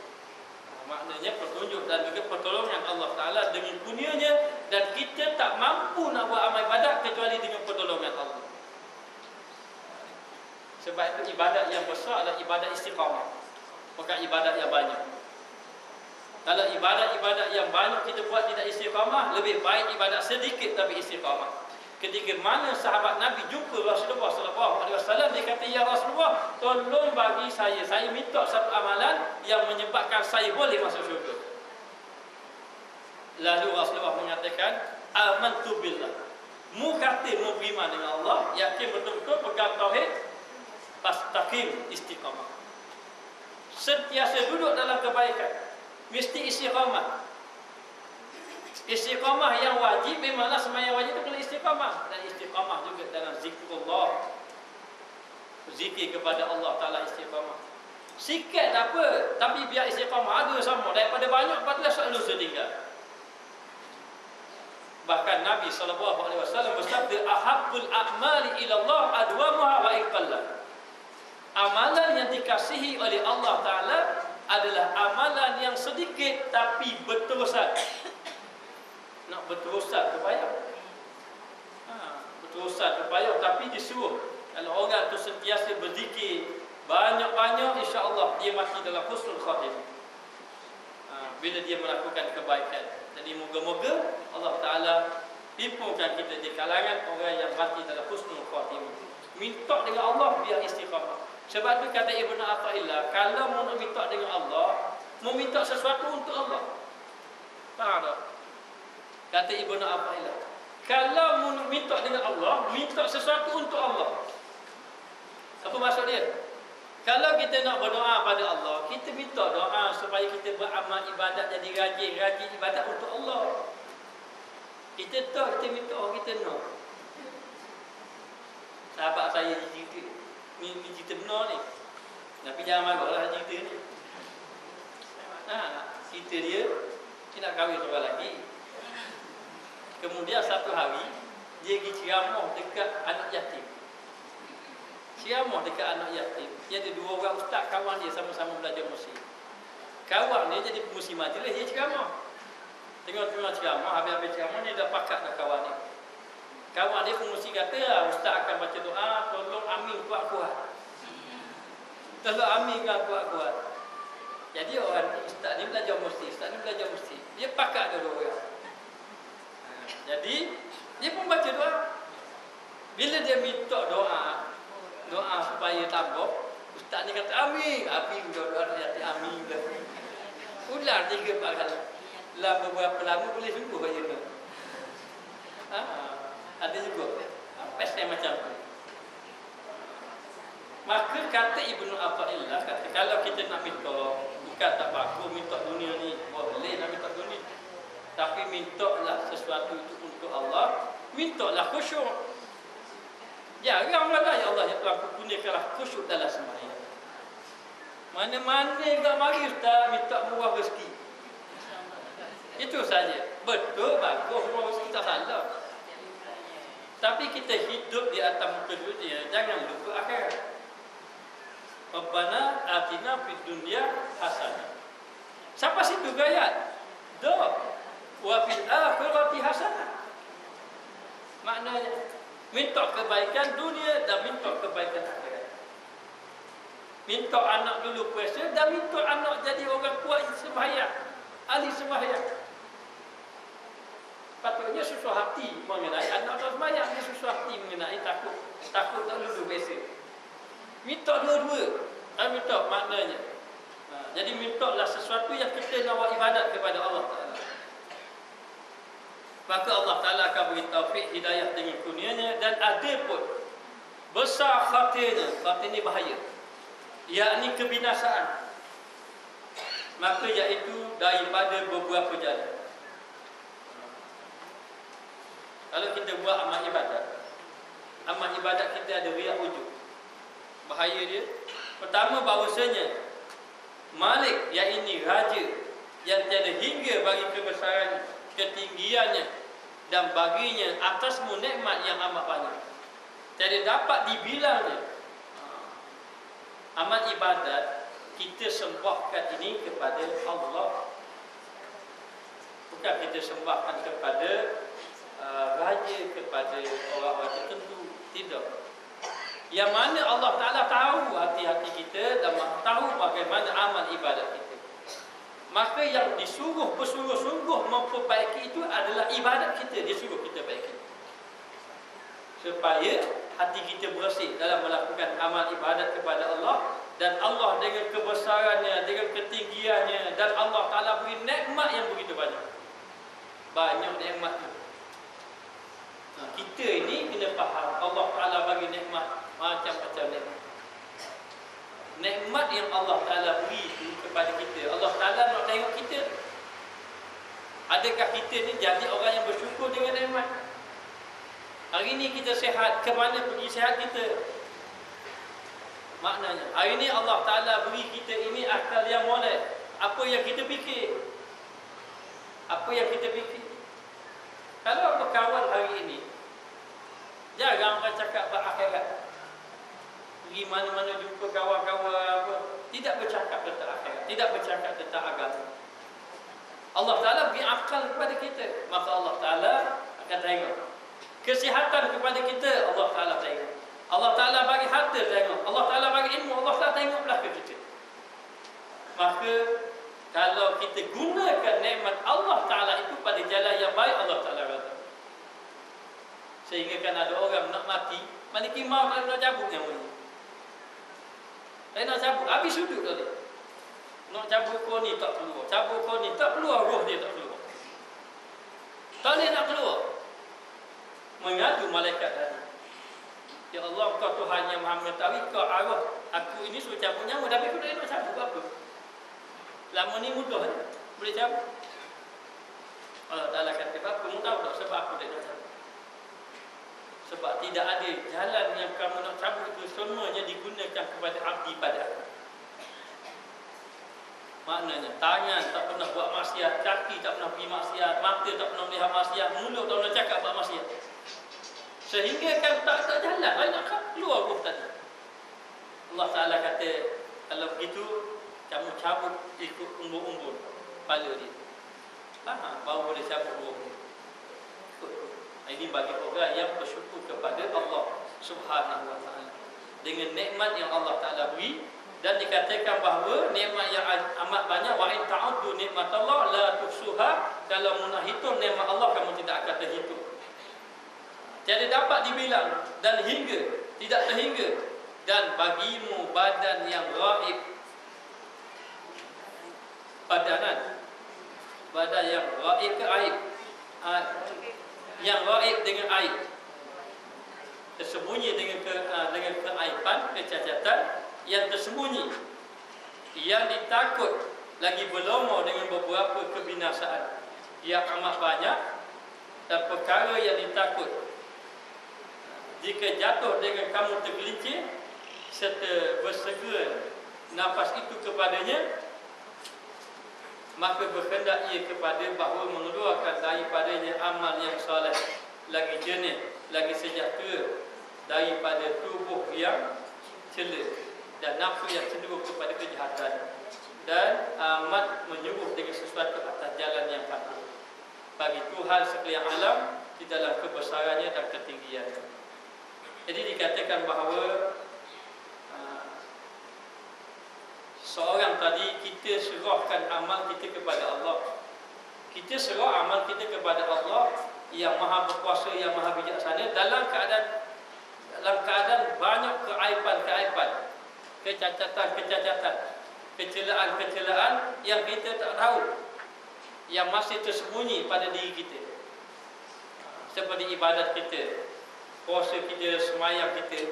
Maknanya petunjuk dan juga pertolongan Allah Ta'ala dengan kurnianya. Dan kita tak mampu nak buat amal ibadat kecuali dengan pertolongan Allah. Sebab itu ibadat yang besar adalah ibadat istiqamah, bukan ibadat yang banyak. Kalau ibadat yang banyak kita buat tidak istiqamah, lebih baik ibadat sedikit tapi istiqamah. Ketika mana sahabat Nabi jumpa Rasulullah SAW, dia kata, "Ya Rasulullah, tolong bagi saya minta satu amalan yang menyebabkan saya boleh masuk syurga." Lalu Rasulullah mengatakan, "Amantu billah." Mu kata mu beriman dengan Allah, yakin betul-betul pegang tauhid, fastaqim, istiqamah. Sentiasa duduk dalam kebaikan, mesti istiqamah. Istiqamah yang wajib, memanglah sembahyang wajib itu kena istiqamah. Dan istiqamah juga dalam zikrullah, zikir kepada Allah Ta'ala, istiqamah. Sikit tak apa, tapi biar istiqamah ada sama. Daripada banyak, patutlah selalu setinggal. Bahkan Nabi SAW bersabda, "Ahabbul a'mali ilallah adwamuha wa iqallah." Amalan yang dikasihi oleh Allah Ta'ala adalah amalan yang sedikit tapi berterusan. Nak berterusan terbayar, berterusan terbayar, tapi disuruh. Kalau orang tu sentiasa berzikir banyak-banyak, insya-Allah dia mati dalam husnul khatimah bila dia melakukan kebaikan. Jadi moga-moga Allah Ta'ala himpunkan kita di kalangan orang yang mati dalam husnul khatimah. Minta dengan Allah biar istiqamah. Sebab tu kata Ibnu Athaillah, kalau mau nak minta dengan Allah, mau minta sesuatu untuk Allah. Faham tak? Kata Ibnu Athaillah, kalau mau nak minta dengan Allah, minta sesuatu untuk Allah. Apa maksud dia? Kalau kita nak berdoa pada Allah, kita minta doa supaya kita beramal ibadat, jadi rajin ibadat untuk Allah. Kita tahu kita minta orang kita nak. Sahabat saya ni cerita benar ni. Tapi jangan marahlah cerita ni. Cerita dia nak kahwin seorang lelaki. Kemudian satu hari dia pergi ceramah dekat anak yatim. Ceramah dekat anak yatim. Dia ada dua orang ustaz kawan dia, sama-sama belajar musim. Kawan dia jadi pemusim majlis, dia ceramah. Tengok-tengok ceramah, habis-habis ceramah dia dah pakat dah kawan dia. Kawan dia pengusi kata, "Ustaz akan baca doa, tolong amin kuat-kuat. Tolong aminkan kuat-kuat." Jadi orang ustaz ni belajar mesti, dia pakat dua orang. Jadi dia pun baca doa. Bila dia minta doa supaya tabah, ustaz ni kata amin, doa dia amin dah. Ular 3-4 kali. Lah beberapa lama boleh sembuh aja tu. Ada juga pesen macam tu. Maka kata Ibnu Athaillah, kata kalau kita nak minta, bukan tak bagus minta dunia ni, boleh nak minta dunia, tapi mintalah sesuatu itu untuk Allah, mintalah khusyuk. Jaranglah ya Allah yang telah kurniakanlah khusyuk dalam sembahyang. Mana-mana enggak mari ustaz minta murah rezeki. Itu saja. Betul, bagus, murah rezeki tak salah. Tapi kita hidup di atas muka dunia, jangan lupa akhirat. Rabbana atina fid dunya hasanah. Siapa situ ayat? Wa fil akhirati hasanah. Maknanya minta kebaikan dunia dan minta kebaikan akhirat. Minta anak dulu puasa dan minta anak jadi orang kuat sembahyang, ahli sembahyang. Patutnya susah hati mengenai anak sembahyang, dia susah hati mengenai takut tak lulu biasa. Minta dua-dua. Minta maknanya. Jadi mintalah sesuatu yang kita nak buat ibadat kepada Allah Taala. Maka Allah Taala akan beri taufik hidayah dengan kurnianya, dan ada pun besar khatirnya, khatir ni bahaya, yakni kebinasaan. Maka iaitu daripada beberapa jalan. Kalau kita buat amal ibadat kita ada riak ujub. Bahaya dia. Pertama, bahawasanya Malik, yakni raja yang tiada hingga bagi kebesaran ketinggiannya dan baginya atasmu nikmat yang amat banyak, tiada dapat dibilangnya. Amal ibadat kita sembahkan ini kepada Allah, bukan kita sembahkan kepada raja, kepada orang-orang tertentu. Tidak. Yang mana Allah Ta'ala tahu hati-hati kita dan tahu bagaimana amal ibadat kita. Maka yang disuruh bersungguh-sungguh memperbaiki itu adalah ibadat kita. Dia suruh kita baiki, supaya hati kita bersih dalam melakukan amal ibadat kepada Allah. Dan Allah dengan kebesarannya, dengan ketinggiannya, dan Allah Ta'ala beri nikmat yang begitu banyak. Banyak nikmat itu. Kita ini kena faham Allah Ta'ala bagi nikmat macam-macam nikmat. Nikmat yang Allah Ta'ala beri itu kepada kita, Allah Ta'ala nak tengok kita. Adakah kita ni jadi orang yang bersyukur dengan nikmat? Hari ni kita sihat, ke mana pergi sihat kita? Maknanya hari ni Allah Ta'ala beri kita ini akal yang molek. Apa yang kita fikir? Apa yang kita fikir? Kalau berkawan hari ini, jarang orang cakap berakhirat. Pergi mana-mana jumpa kawan-kawan apa, tidak bercakap tentang akhirat, tidak bercakap tentang agama. Allah Ta'ala beri akal kepada kita, maka Allah Ta'ala akan tengok. Kesihatan kepada kita, Allah Ta'ala tengok. Allah Ta'ala bagi harta, tengok. Allah Ta'ala bagi ilmu, Allah Ta'ala tengoklah ke kita. Maka kalau kita gunakan nikmat Allah Ta'ala itu pada jalan yang baik, Allah Ta'ala kata. Sehingga kan ada orang nak mati, maliki maut nak cabut yang ini. Nak cabut, habis sudut tadi. Nak cabut kau ni tak keluar, cabut kau ni tak keluar, roh dia tak keluar. Tak boleh nak keluar. Mengadu malaikat tadi. Ya Allah, kau Tuhan yang Maha mengetahui, kau arwah aku ini suruh cabut nyawa, tapi aku tak nak cabut apa. Lama ni mudah je, boleh cabut. Allah Ta'ala kata, kamu tahu tak sebab aku tak nak cabut? Sebab tidak ada jalan yang kamu nak cabut itu semuanya digunakan kepada abdi pada aku. Maknanya tangan tak pernah buat maksiat, kaki tak pernah pergi maksiat, mata tak pernah melihat maksiat, mulut tak pernah cakap buat maksiat. Sehingga kan tak jalan, banyak keluar roh tadi. Allah Ta'ala kata, kalau begitu kamu cabut ikut umbul-umbul kepala dia. Baru boleh cabut roh. Ini bagi orang yang bersyukur kepada Allah Subhanahu Wa Ta'ala dengan nikmat yang Allah Ta'ala beri. Dan dikatakan bahawa nikmat yang amat banyak, wa in ta'uddu nikmat Allah la tuhsuha, kalau nak hitung nikmat Allah kamu tidak akan terhitung. Tiada dapat dibilang dan hingga tidak terhingga. Dan bagimu badan yang ghaib, badan yang ghaib ke aib, yang ghaib dengan aib, tersembunyi dengan keaiban, kecacatan yang tersembunyi, yang ditakut lagi berlomba dengan beberapa kebinasaan yang amat banyak, dan perkara yang ditakut jika jatuh dengan kamu tergelincir serta bersegera nafas itu kepadanya, maka berkendak ia kepada bahawa mengeluarkan daripadanya amal yang soleh, lagi jernih, lagi sejahtera daripada tubuh yang cela dan nafsu yang cenderung kepada kejahatan, dan amat menyuruh dengan sesuatu atas jalan yang patut bagi Tuhan sekalian alam di dalam kebesarannya dan ketinggiannya. Jadi dikatakan bahawa seorang tadi kita serahkan amal kita kepada Allah. Kita serah amal kita kepada Allah yang Maha Berkuasa, yang Maha Bijaksana, dalam keadaan banyak keaiban-keaiban, kecacatan-kecacatan, kecelaan-kecelaan yang kita tak tahu, yang masih tersembunyi pada diri kita. Seperti ibadat kita, puasa kita, semayang kita.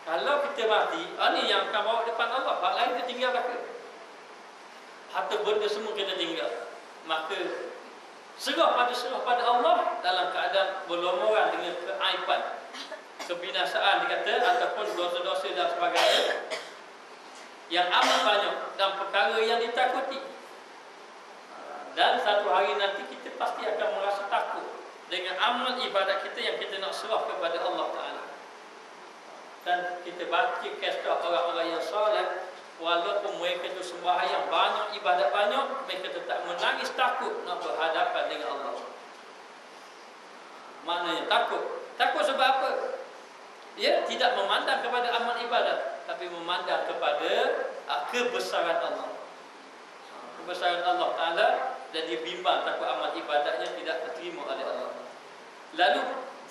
Kalau kita mati, ini yang akan bawa depan Allah. Hak lain kita tinggal ke? Harta benda semua kita tinggal. Maka serah pada Allah dalam keadaan berlumuran dengan keaiban, kebinasaan dikata, ataupun dosa-dosa dan sebagainya yang amat banyak dan perkara yang ditakuti. Dan satu hari nanti kita pasti akan merasa takut dengan amal ibadat kita yang kita nak serah kepada Allah Ta'ala. Dan kita baca kisah orang-orang yang soleh, walaupun mereka itu sembahyang banyak, ibadat banyak, mereka tetap menangis takut nak berhadapan dengan Allah. Maknanya takut. Takut sebab apa? Dia tidak memandang kepada amal ibadat, tapi memandang kepada kebesaran Allah. Kebesaran Allah Ta'ala, dan dia bimbang takut amal ibadatnya tidak diterima oleh Allah. Lalu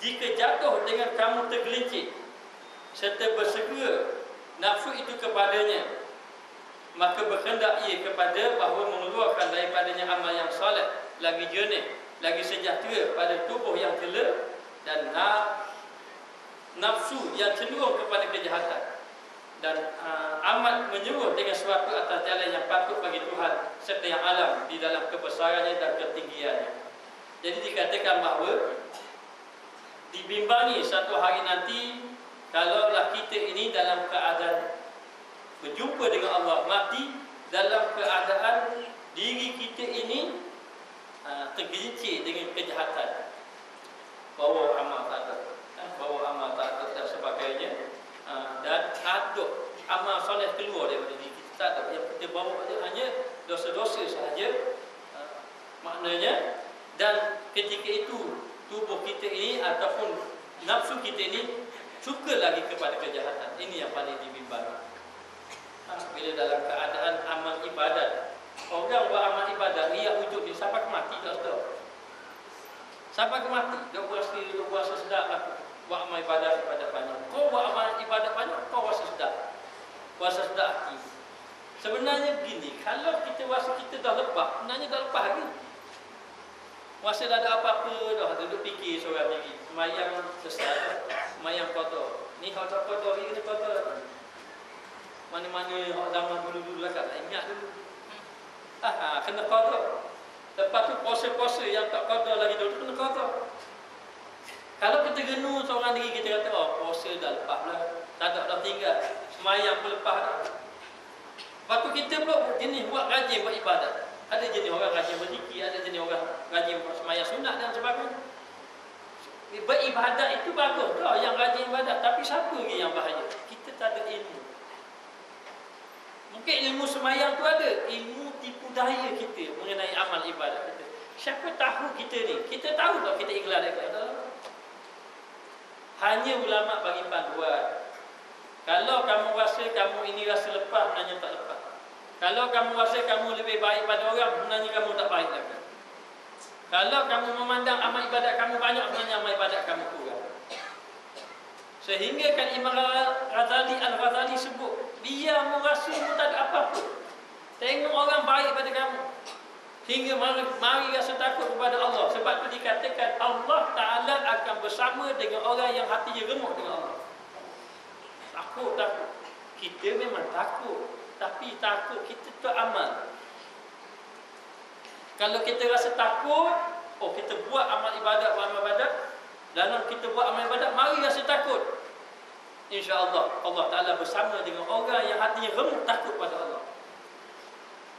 jika jatuh dengan kamu tergelincir serta bersegera nafsu itu kepadanya, maka berkehendak ia kepada bahawa mengeluarkan daripadanya amal yang soleh, lagi jernih, lagi sejahtera pada tubuh yang gelap, dan nafsu yang cenderung kepada kejahatan, dan amat menyuruh dengan suatu atas jalan yang patut bagi Tuhan serta yang alam di dalam kebesarannya dan ketinggiannya. Jadi dikatakan bahawa dibimbangi satu hari nanti, kalaulah kita ini dalam keadaan berjumpa dengan Allah, mati dalam keadaan diri kita ini tergelincir dengan kejahatan, bawa amal tak ada, dan sebagainya, dan aduk amal soleh keluar daripada diri kita tak ada. Yang kita bawa hanya dosa-dosa sahaja, maknanya. Dan ketika itu tubuh kita ini ataupun nafsu kita ini suka lagi kepada kejahatan. Ini yang paling dibimbang. Bila dalam keadaan amal ibadat, orang buat amal ibadat riak wujud ni sampai ke mati tak tahu. Sampai ke mati, dia puasa sedap aku. Buat amal ibadat banyak. Kau buat amal ibadat banyak, kau rasa sedap. Puasa sedap hati. Sebenarnya begini, kalau kita rasa kita dah lepas, sebenarnya dah lepas lagi. Masa dah ada apa-apa dah, duduk fikir seorang diri. Semayang sesat, semayang kotor. Ni kotor, ni kena kotor. Mana-mana zaman dulu-dulu lah kat, ingat dulu. Kena kotor. Lepas tu puasa-puasa yang tak kotor lagi dulu kena kotor. Kalau kita genu seorang diri, kita kata, oh puasa dah lepas lah, tak ada dah tinggal, semayang pun lepas dah. Lepas tu kita pula jenis buat rajin buat ibadat. Ada jenis orang rajin berzikir, ada jenis orang rajin buat semayang sunat dan sebagainya. Beribadat itu bagus tau, yang rajin ibadat. Tapi siapa lagi yang bahaya? Kita tak ada ilmu. Mungkin ilmu semayang tu ada, ilmu tipu daya kita mengenai amal ibadat kita. Siapa tahu kita ni? Kita tahu tak kita ikhlas tak? Hanya ulama bagi panduan. Kalau kamu rasa kamu ini rasa lepas, sebenarnya tak lepas. Kalau kamu rasa kamu lebih baik pada orang, sebenarnya kamu tak baik lagi. Kalau kamu memandang amal ibadat kamu banyak, sebenarnya amal ibadat kamu kurang. Sehingga kan Imam Al-Ghazali sebut, dia merasa tak ada apa-apa. Tengok orang baik pada kamu, hingga mari rasa takut kepada Allah. Sebab itu dikatakan Allah Ta'ala akan bersama dengan orang yang hatinya remuk dengan Allah. Takut. Kita memang takut, tapi takut kita tak amal. Kalau kita rasa takut, oh kita buat amal ibadat, dalam kita buat amal ibadat, mari rasa takut. InsyaAllah Allah Ta'ala bersama dengan orang yang hatinya remuk takut pada Allah.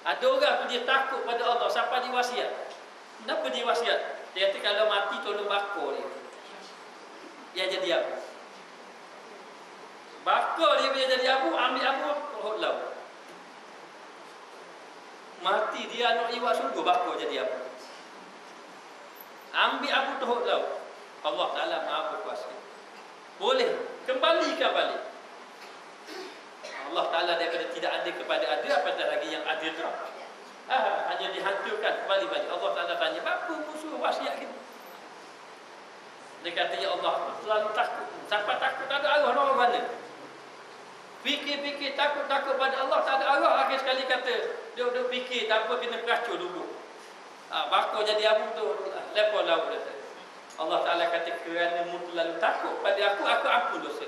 Ada orang tu dia takut pada Allah sampai dia wasiat. Kenapa dia wasiat? Dia kata kalau mati tolong bakar dia. Dia jadi abu. Bakar dia bila jadi abu, ambil abu, laut. Mati dia nak iwak sungguh, bakar jadi abu. Ambil abu tuhuk laut. Allah Ta'ala Maha Berkuasa. Boleh, kembalikan balik. Allah Ta'ala daripada tidak adil kepada ada, apatah lagi yang adil tu. Hanya dihancurkan kembali balik. Allah Ta'ala tanya, apa musuh wasiat kita? Dia kata, ya Allah, selalu takut. Siapa takut tak ada arah orang mana? Fikir-fikir takut-takut pada Allah, tak ada arah. Akhir sekali kata, dia fikir, tak apa, kena keracur dulu. Bakar jadi abu tu, lepas laut kata. Allah Ta'ala kata, kerana mu terlalu takut pada aku ampun dosa.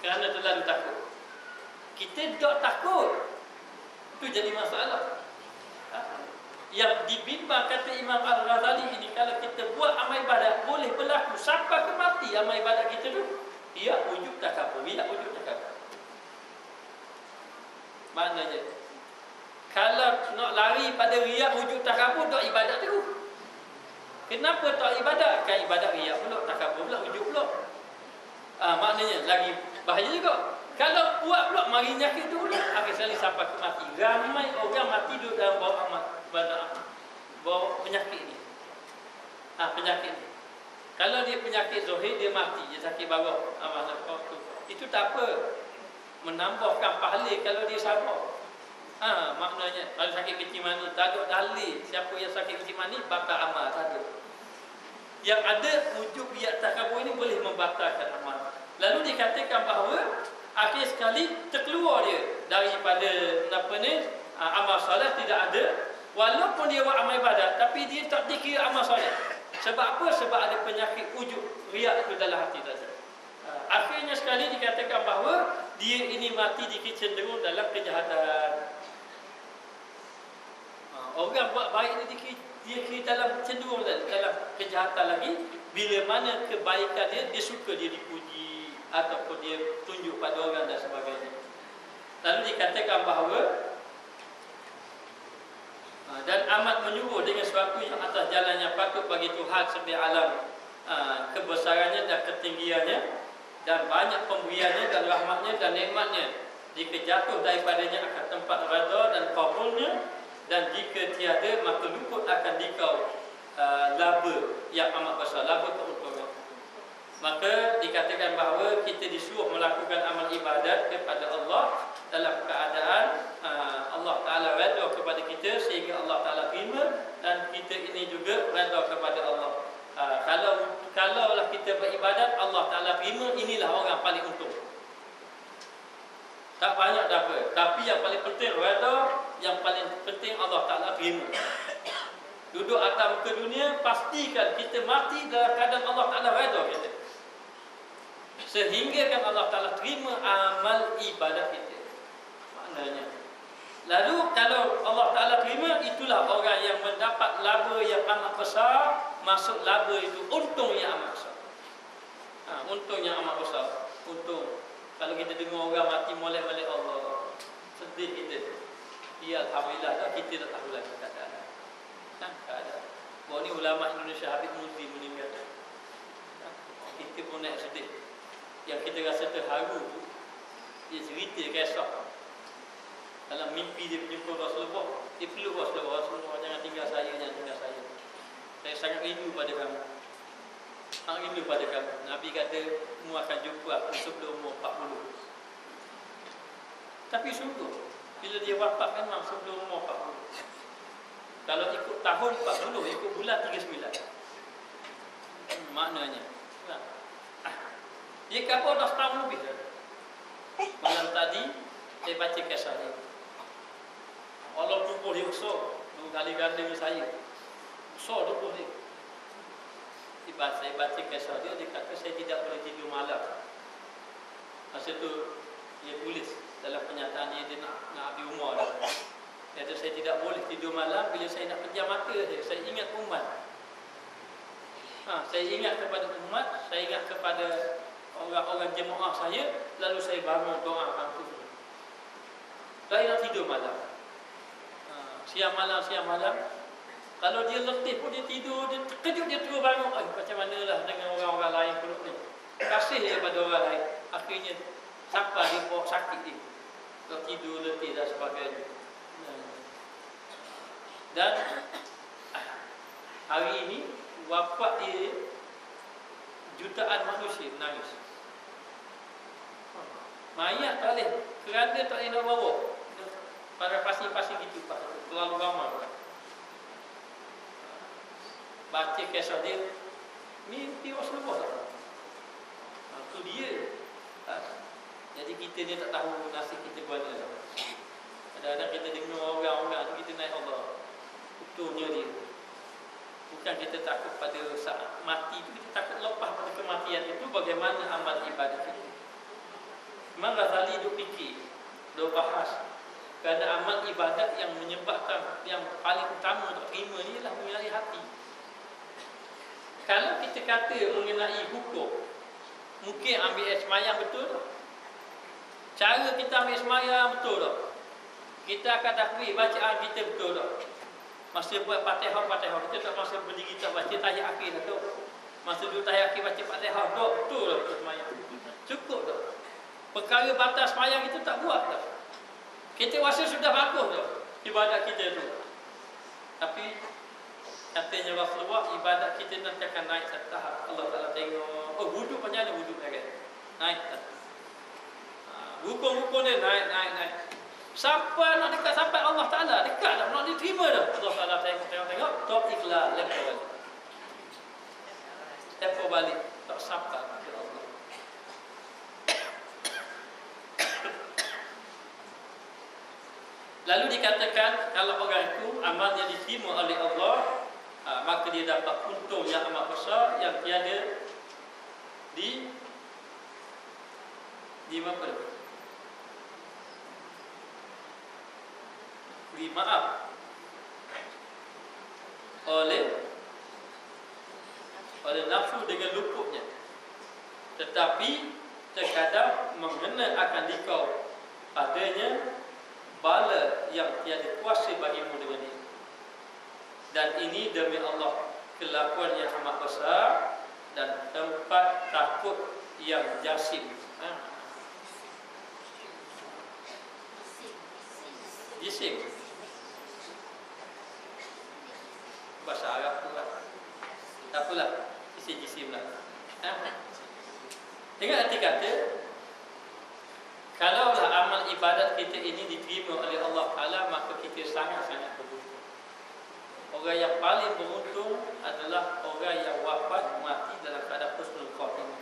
Kerana terlalu takut. Kita tak takut. Itu jadi masalah. Yang dibimbang kata Imam Al-Ghazali ini, kalau kita buat amal ibadat boleh berlaku sampai ke mati amal ibadat kita tu. Ia wujud takabur, ia wujud takabur. Maknanya kalau nak lari pada riak wujud takabur, tak ibadat tu. Kenapa tak ibadat? Kan ibadat riak pula, takabur pula, wujud pula. Maknanya lagi bahaya juga. Kalau buat pula mari nyakit tu pula, akhir sekali sampai ke mati. Ramai orang mati duduk dalam bawa penyakit ni. Penyakit ni. Kalau dia penyakit zahir, dia mati, dia sakit bawah. Itu tak apa. Menambahkan pahala kalau dia sabar. Maknanya kalau sakit kecil mani, tak ada dalil siapa yang sakit kecil mani batal amal, tak ada. Yang ada wujud biat takabur ini boleh membatalkan amal. Lalu dikatakan bahawa akhir sekali terkeluar dia daripada amal solat, tidak ada. Walaupun dia buat amal ibadat, tapi dia tak dikira amal solat. Sebab apa? Sebab ada penyakit wujud riak itu dalam hati tadi. Akhirnya sekali dikatakan bahawa dia ini mati cenderung dalam kejahatan. Orang buat baik ni dia dalam cenderung dalam kejahatan lagi. Bila mana kebaikan dia suka dia dipuji ataupun dia tunjuk pada orang dan sebagainya. Lalu dikatakan bahawa dan amat menyuruh dengan suatu yang atas jalan yang patut bagi Tuhan sembilan alam, kebesarannya dan ketinggiannya, dan banyak pemberiannya dan rahmatnya dan nikmatnya. Jika jatuh daripadanya akan tempat redha dan kabulnya, dan jika tiada maka luput akan dikau laba yang amat besar, laba keuntungan. Maka dikatakan bahawa kita disuruh melakukan amal ibadat kepada Allah dalam keadaan Allah Ta'ala redha kepada kita, sehingga Allah Ta'ala terima, dan kita ini juga redha kepada Allah. Kalaulah kita beribadat Allah Ta'ala terima, inilah orang paling untung. Tak banyak dapat, tapi yang paling penting redha, yang paling penting Allah Ta'ala terima. Duduk atas muka dunia, pastikan kita mati dalam keadaan Allah Ta'ala redha kita, sehingga kan Allah Ta'ala terima amal ibadat kita. Maknanya, lalu kalau Allah Ta'ala terima, itulah orang yang mendapat laba yang amat besar. Maksud laba itu untung yang amat besar. Untung yang amat besar. Untung. Kalau kita dengar orang mati molek-molek, Allah, sedih kita. Ya Alhamdulillah, kita tak tahu lagi keadaan. Keadaan. Bahawa ni ulama Indonesia Habib Muzi meninggal. Kita pun naik sedih. Yang kita rasa terharu, dia cerita kisah dalam mimpi dia berjumpa Rasulullah. Dia peluk Rasulullah, jangan tinggal saya, jangan tinggal saya. Saya sangat rindu pada kamu. Sangat rindu pada kamu. Nabi kata, mu akan jumpa aku sebelum umur 40. Tapi sungguh, bila dia wafat kan memang sebelum umur 40. Kalau ikut tahun 40, ikut bulan 39. Maknanya dia kapal dah setahun lebih. Malam tadi saya baca kisah dia. Allah tumpul dia besar, 2 kali ganda dengan saya. Besar tumpul dia. Saya baca kisah dia, dia kata saya tidak boleh tidur malam. Masa tu dia tulis dalam pernyataan dia nak habis umur dah. Dia kata saya tidak boleh tidur malam, bila saya nak pejam mata saya ingat umat. Saya ingat kepada umat, saya ingat kepada orang-orang jemaah saya, lalu saya bangun doa aku. Saya nak tidur malam. Siang malam. Kalau dia letih pun dia tidur, dia terkejut, dia terus bangun. Macam manalah dengan orang-orang lain pun ni. Kasih dia pada orang lain. Akhirnya sampai dia bawa sakit dia. Kalau tidur, letih dan sebagainya. Dan hari ini wafat dia, jutaan manusia menangis. Mayat tak boleh, keranda tak boleh nak bawa. Pada pasing-pasing gitu Pak, terlalu ramai. Baca kisah dia, mimpi Rasulullah tak? Itu dia. Jadi kita ni tak tahu nasib kita buat mana. Kadang-kadang kita dengar orang-orang kita naik Allah. Betulnya dia. Bukan kita takut pada saat mati itu, kita takut lepas pada kematian itu bagaimana amal ibadat kita. Imam Ghazali duk fikir, duk bahas. Kerana amal ibadat yang menyebabkan, yang paling utama untuk terima ni ialah mengenai hati. Kalau kita kata mengenai hukum, mungkin ambil air semayang betul tak? Cara kita ambil semayang betul tak? Kita akan takbir bacaan kita betul tak? Masa buat Fatihah, kita tak masa berdiri tak baca tahiyat akhir tak tahu. Masa duduk tahiyat akhir baca Fatihah tak betul tak betul semayang? Cukup tak? Perkara batas semayang itu tak buat tak? Kita rasa sudah bagus tak ibadat kita tu. Tapi katanya Rasulullah, ibadat kita nanti akan naik satu tahap. Allah Ta'ala tengok, oh wuduk macam mana wuduk dia kan? Naik tak? Rukun-rukun dia naik. Sampai nak dekat, sampai Allah Ta'ala dekat dah, nak diterima dah. Allah Ta'ala tengok, top ikhlas, lepas balik, tak sampai ke Allah. Lalu dikatakan, kalau orang itu amalnya diterima oleh Allah, maka dia dapat untung yang amat besar yang tiada di apa? Di maaf oleh nafsu dengan luputnya, tetapi terkadang mengena akan dikau padanya bala yang tiada kuasa bagimu dengan ini. Dan ini demi Allah, kelakuan yang amat besar dan tempat takut yang jasim. Jisim. Bahasa Arab tu lah. Tak apalah, isi jisim lah. Tengok nanti kata, kalaulah amal ibadat kita ini diterima oleh Allah Ta'ala, maka kita sangat-sangat beruntung. Orang yang paling beruntung adalah orang yang wafat mati dalam keadaan husnul khatimah.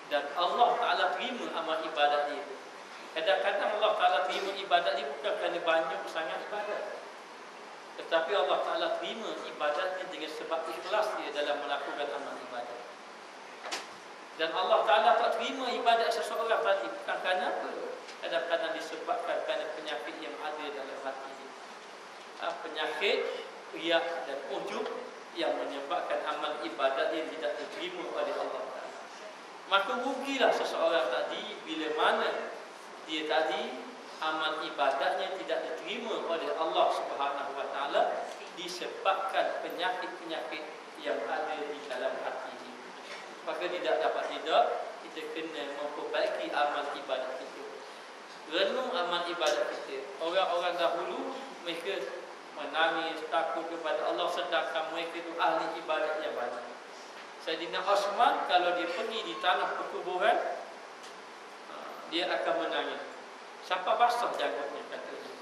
Dan Allah Ta'ala terima amal ibadat dia. Kadang-kadang Allah Ta'ala terima ibadat dia bukan kerana banyak sangat ibadat, tetapi Allah Ta'ala terima ibadatnya dengan sebab ikhlas dia dalam melakukan amal ibadat. Dan Allah Ta'ala tak terima ibadat seseorang tadi bukan kerana apa? Kadang-kadang disebabkan kerana penyakit yang ada dalam hati dia. Penyakit riak dan ujub yang menyebabkan amal ibadat dia tidak diterima oleh Allah Ta'ala. Maka rugilah seseorang tadi bila mana dia tadi amal ibadatnya tidak diterima oleh Allah Subhanahu Wa Ta'ala disebabkan penyakit-penyakit yang ada di dalam hati ini. Maka tidak dapat tidak, kita kena memperbaiki amal ibadat kita. Renung amal ibadat kita. Orang-orang dahulu mereka menangis takut kepada Allah, sedangkan mereka itu ahli ibadat yang banyak. Sayyidina Osman kalau dia pergi di tanah perkuburan, dia akan menangis. Siapa basah janggutnya, kata dia.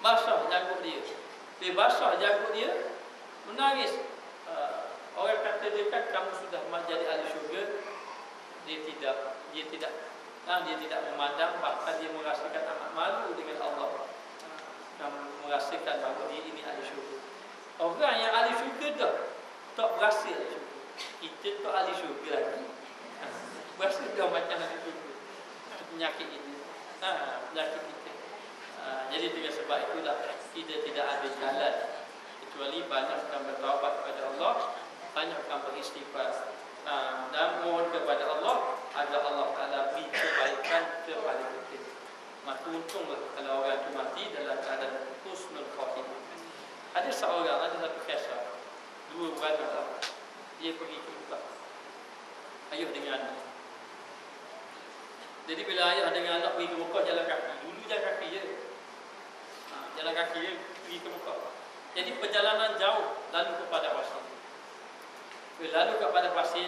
Basah janggut dia. Dia basah janggut dia, menangis. Orang kata dia kan kamu sudah menjadi ahli syurga. Dia tidak memandang, bahkan dia merasakan amat malu dengan Allah. Merasakan bahawa dia ini ahli syurga. Orang yang ahli syurga dah tak berasa ahli syurga. Kita tak ahli syurga lagi. Berasa dah macam ahli syurga. Penyakit ini. Penyakit kita. Jadi dengan sebab itulah kita tidak ada jalan kecuali banyakkan bertaubat kepada Allah, banyakkan beristighfar, dan mohon kepada Allah agar Allah Ta'ala beri kebaikan kepada kita. Maka untunglah kalau orang itu mati dalam keadaan husnul khatimah. Ada satu kisah, dua beranak, dia pergi ke Mekah, ayah dengan anak. Jadi bila ayah dengan anak pergi ke Mekah jalan kaki, dulu jalan kaki je, jalan kaki je pergi ke Mekah. Jadi perjalanan jauh, lalu kepada pasir. Lalu kepada pasir,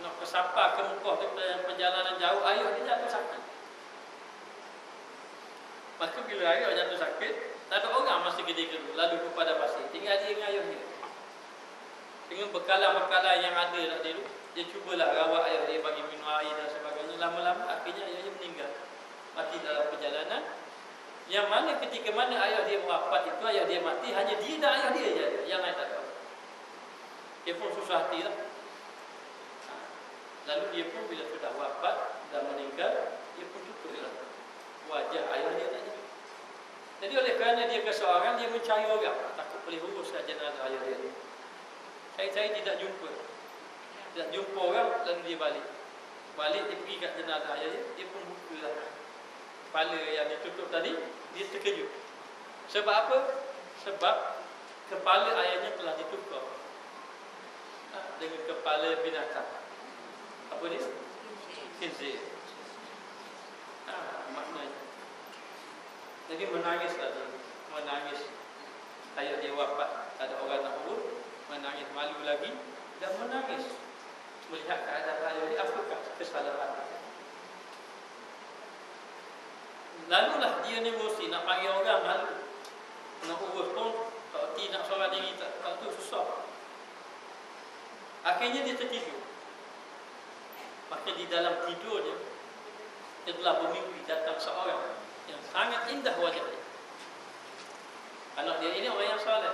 nak ke Sapa ke Mekah ke perjalanan jauh, ayah dia jatuh sakit. Maka bila ayah jatuh sakit, tak ada orang masa ketika itu lalu kepada pasir, tinggal dia dengan ayah dia. Dengan bekalan-bekalan yang ada tadi tu, dia cubalah rawat ayah dia, bagi minum air dan sebagainya. Lama-lama akhirnya ayah dia meninggal, mati dalam perjalanan. Yang mana ketika mana ayah dia wafat itu, ayah dia mati, hanya dia dan ayah dia je yang lain tak tahu. Dia pun susah hati lah. Lalu dia pun bila sudah wafat dan meninggal, dia pun tutuplah wajah ayah dia tadi. Jadi oleh kerana dia keseorang, dia mencari orang, takut boleh uruskan jenazah ayah dia. Saya tidak jumpa orang, lalu dia balik, dia pergi kat jenazah ayah dia pun bukalah kepala yang ditutup tadi. Dia terkejut. Sebab apa? Sebab kepala ayahnya telah ditukar dengan kepala binatang. Apa dia? Khinzir. Maknanya. Jadi menangislah dia. Menangis. Ayah dia wafat, tak ada orang nak urus. Menangis malu lagi dan menangis melihat keadaan ayah dia. Apakah kesalahan? Lalulah dia ni mesti nak panggil orang malu. Nak urus pun tak erti, nak solat diri tak tu susah. Akhirnya dia tertidur. Maka di dalam tidurnya dia telah bermimpi datang seorang yang sangat indah wajah dia. Anak dia ini orang yang soleh.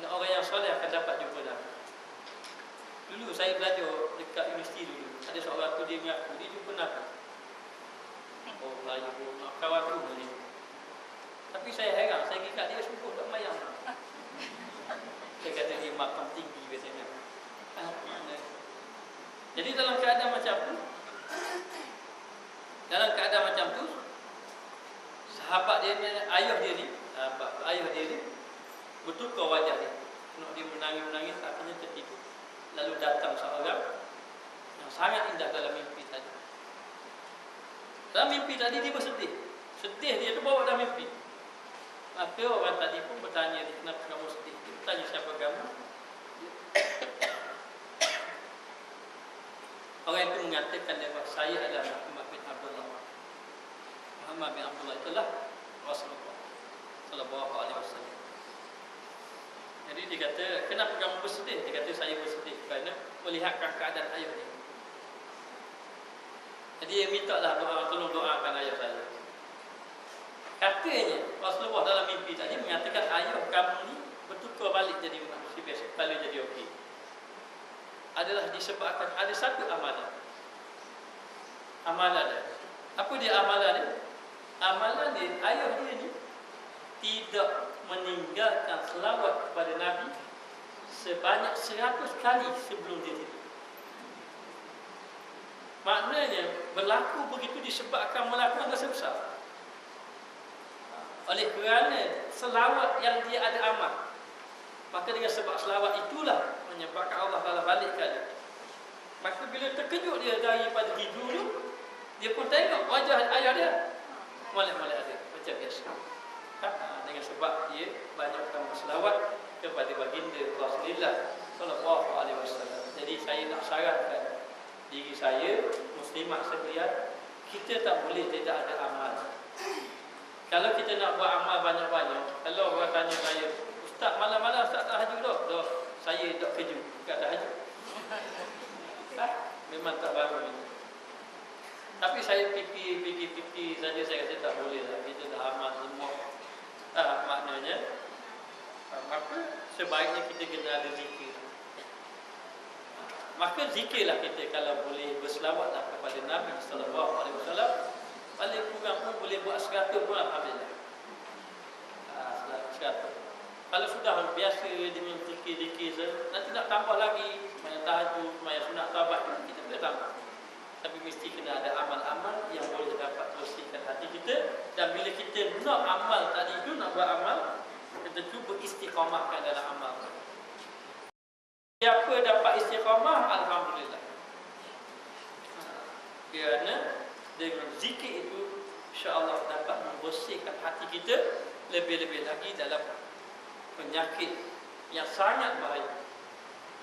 Anak orang yang soleh akan dapat jumpa Nabi. Dulu saya belajar dekat universiti dulu, ada seorang tu dia mengaku dia jumpa Nabi. Oh, saya pun nak kawan tu ni. Tapi saya heran, saya pergi kat dia sumpah tak mayang. Saya kata dia makam tinggi biasanya. Jadi dalam keadaan macam tu, sahabat dia, ayah dia ni bertukar wajah dia. Nak dia menangis, akhirnya tertidur. Lalu datang seorang yang sangat indah dalam mimpi tadi. Dalam mimpi tadi dia bersedih. Sedih dia tu bawa dalam mimpi. Maka orang tadi pun bertanya dia, kenapa kamu sedih? Dia bertanya, siapa kamu? Orang itu mengatakan bahawa saya adalah Muhammad bin Abdullah. Muhammad bin Abdullah itulah Rasulullah sallallahu alaihi wasallam. Jadi dia kata, kenapa kamu bersedih? Dia kata, saya bersedih kerana melihatkan keadaan ayah dia. Jadi dia mintalah doa, tolong doakan ayah saya. Katanya Rasulullah dalam mimpi tadi mengatakan, ayah kamu ni bertukar balik jadi manusia biasa, lalu jadi okey. Adalah disebabkan ada satu amalan. Amalan dia. Apa dia amalan dia? Amalan dia, ayah dia ni tidak meninggalkan selawat kepada Nabi sebanyak 100 kali sebelum dia tidur. Maknanya berlaku begitu disebabkan melakukan dosa besar. Oleh kerana selawat yang dia ada amal, maka dengan sebab selawat itulah menyebabkan Allah Ta'ala balikkan dia. Maka bila terkejut dia daripada tidur tu, dia pun tengok wajah ayah dia molek-molek dia macam biasa. Dengan sebab dia banyakkan selawat kepada baginda Rasulullah sallallahu alaihi wasallam. Jadi saya nak sarankan diri saya, muslimat sekalian, kita tak boleh tidak ada amal. Kalau kita nak buat amal banyak-banyak, kalau orang tanya saya, Ustaz malam-malam Ustaz tak tahajud dah? Dah, saya tak kerja, tak tahajud. Memang tak bangun. Tapi saya fikir saja, saya kata tak boleh lah, kita dah amal semua. Maknanya, maka sebaiknya kita kena ada zikir. Maka zikirlah kita, kalau boleh berselawatlah kepada Nabi sallallahu alaihi wasallam. Paling kurang pun boleh buat 100 pun alhamdulillah. 100. Kalau sudah biasa dengan zikir-zikir, nanti nak tambah lagi, sembahyang tahajud, sembahyang sunat tabat, kita boleh tambah. Tapi mesti kena ada amal-amal yang boleh dapat bersihkan hati kita. Dan bila kita nak amal tadi itu, nak buat amal, kita cuba istiqamahkan dalam amal. Siapa dapat istiqamah, alhamdulillah. Kerana dengan zikir itu, insya-Allah dapat membersihkan hati kita, lebih-lebih lagi dalam penyakit yang sangat bahaya.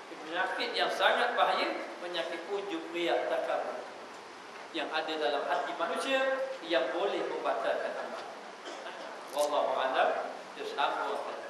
Penyakit yang sangat bahaya, penyakit ujub, riak, takabur yang ada dalam hati manusia yang boleh membatalkan amal. Wallahu a'lam bishawab.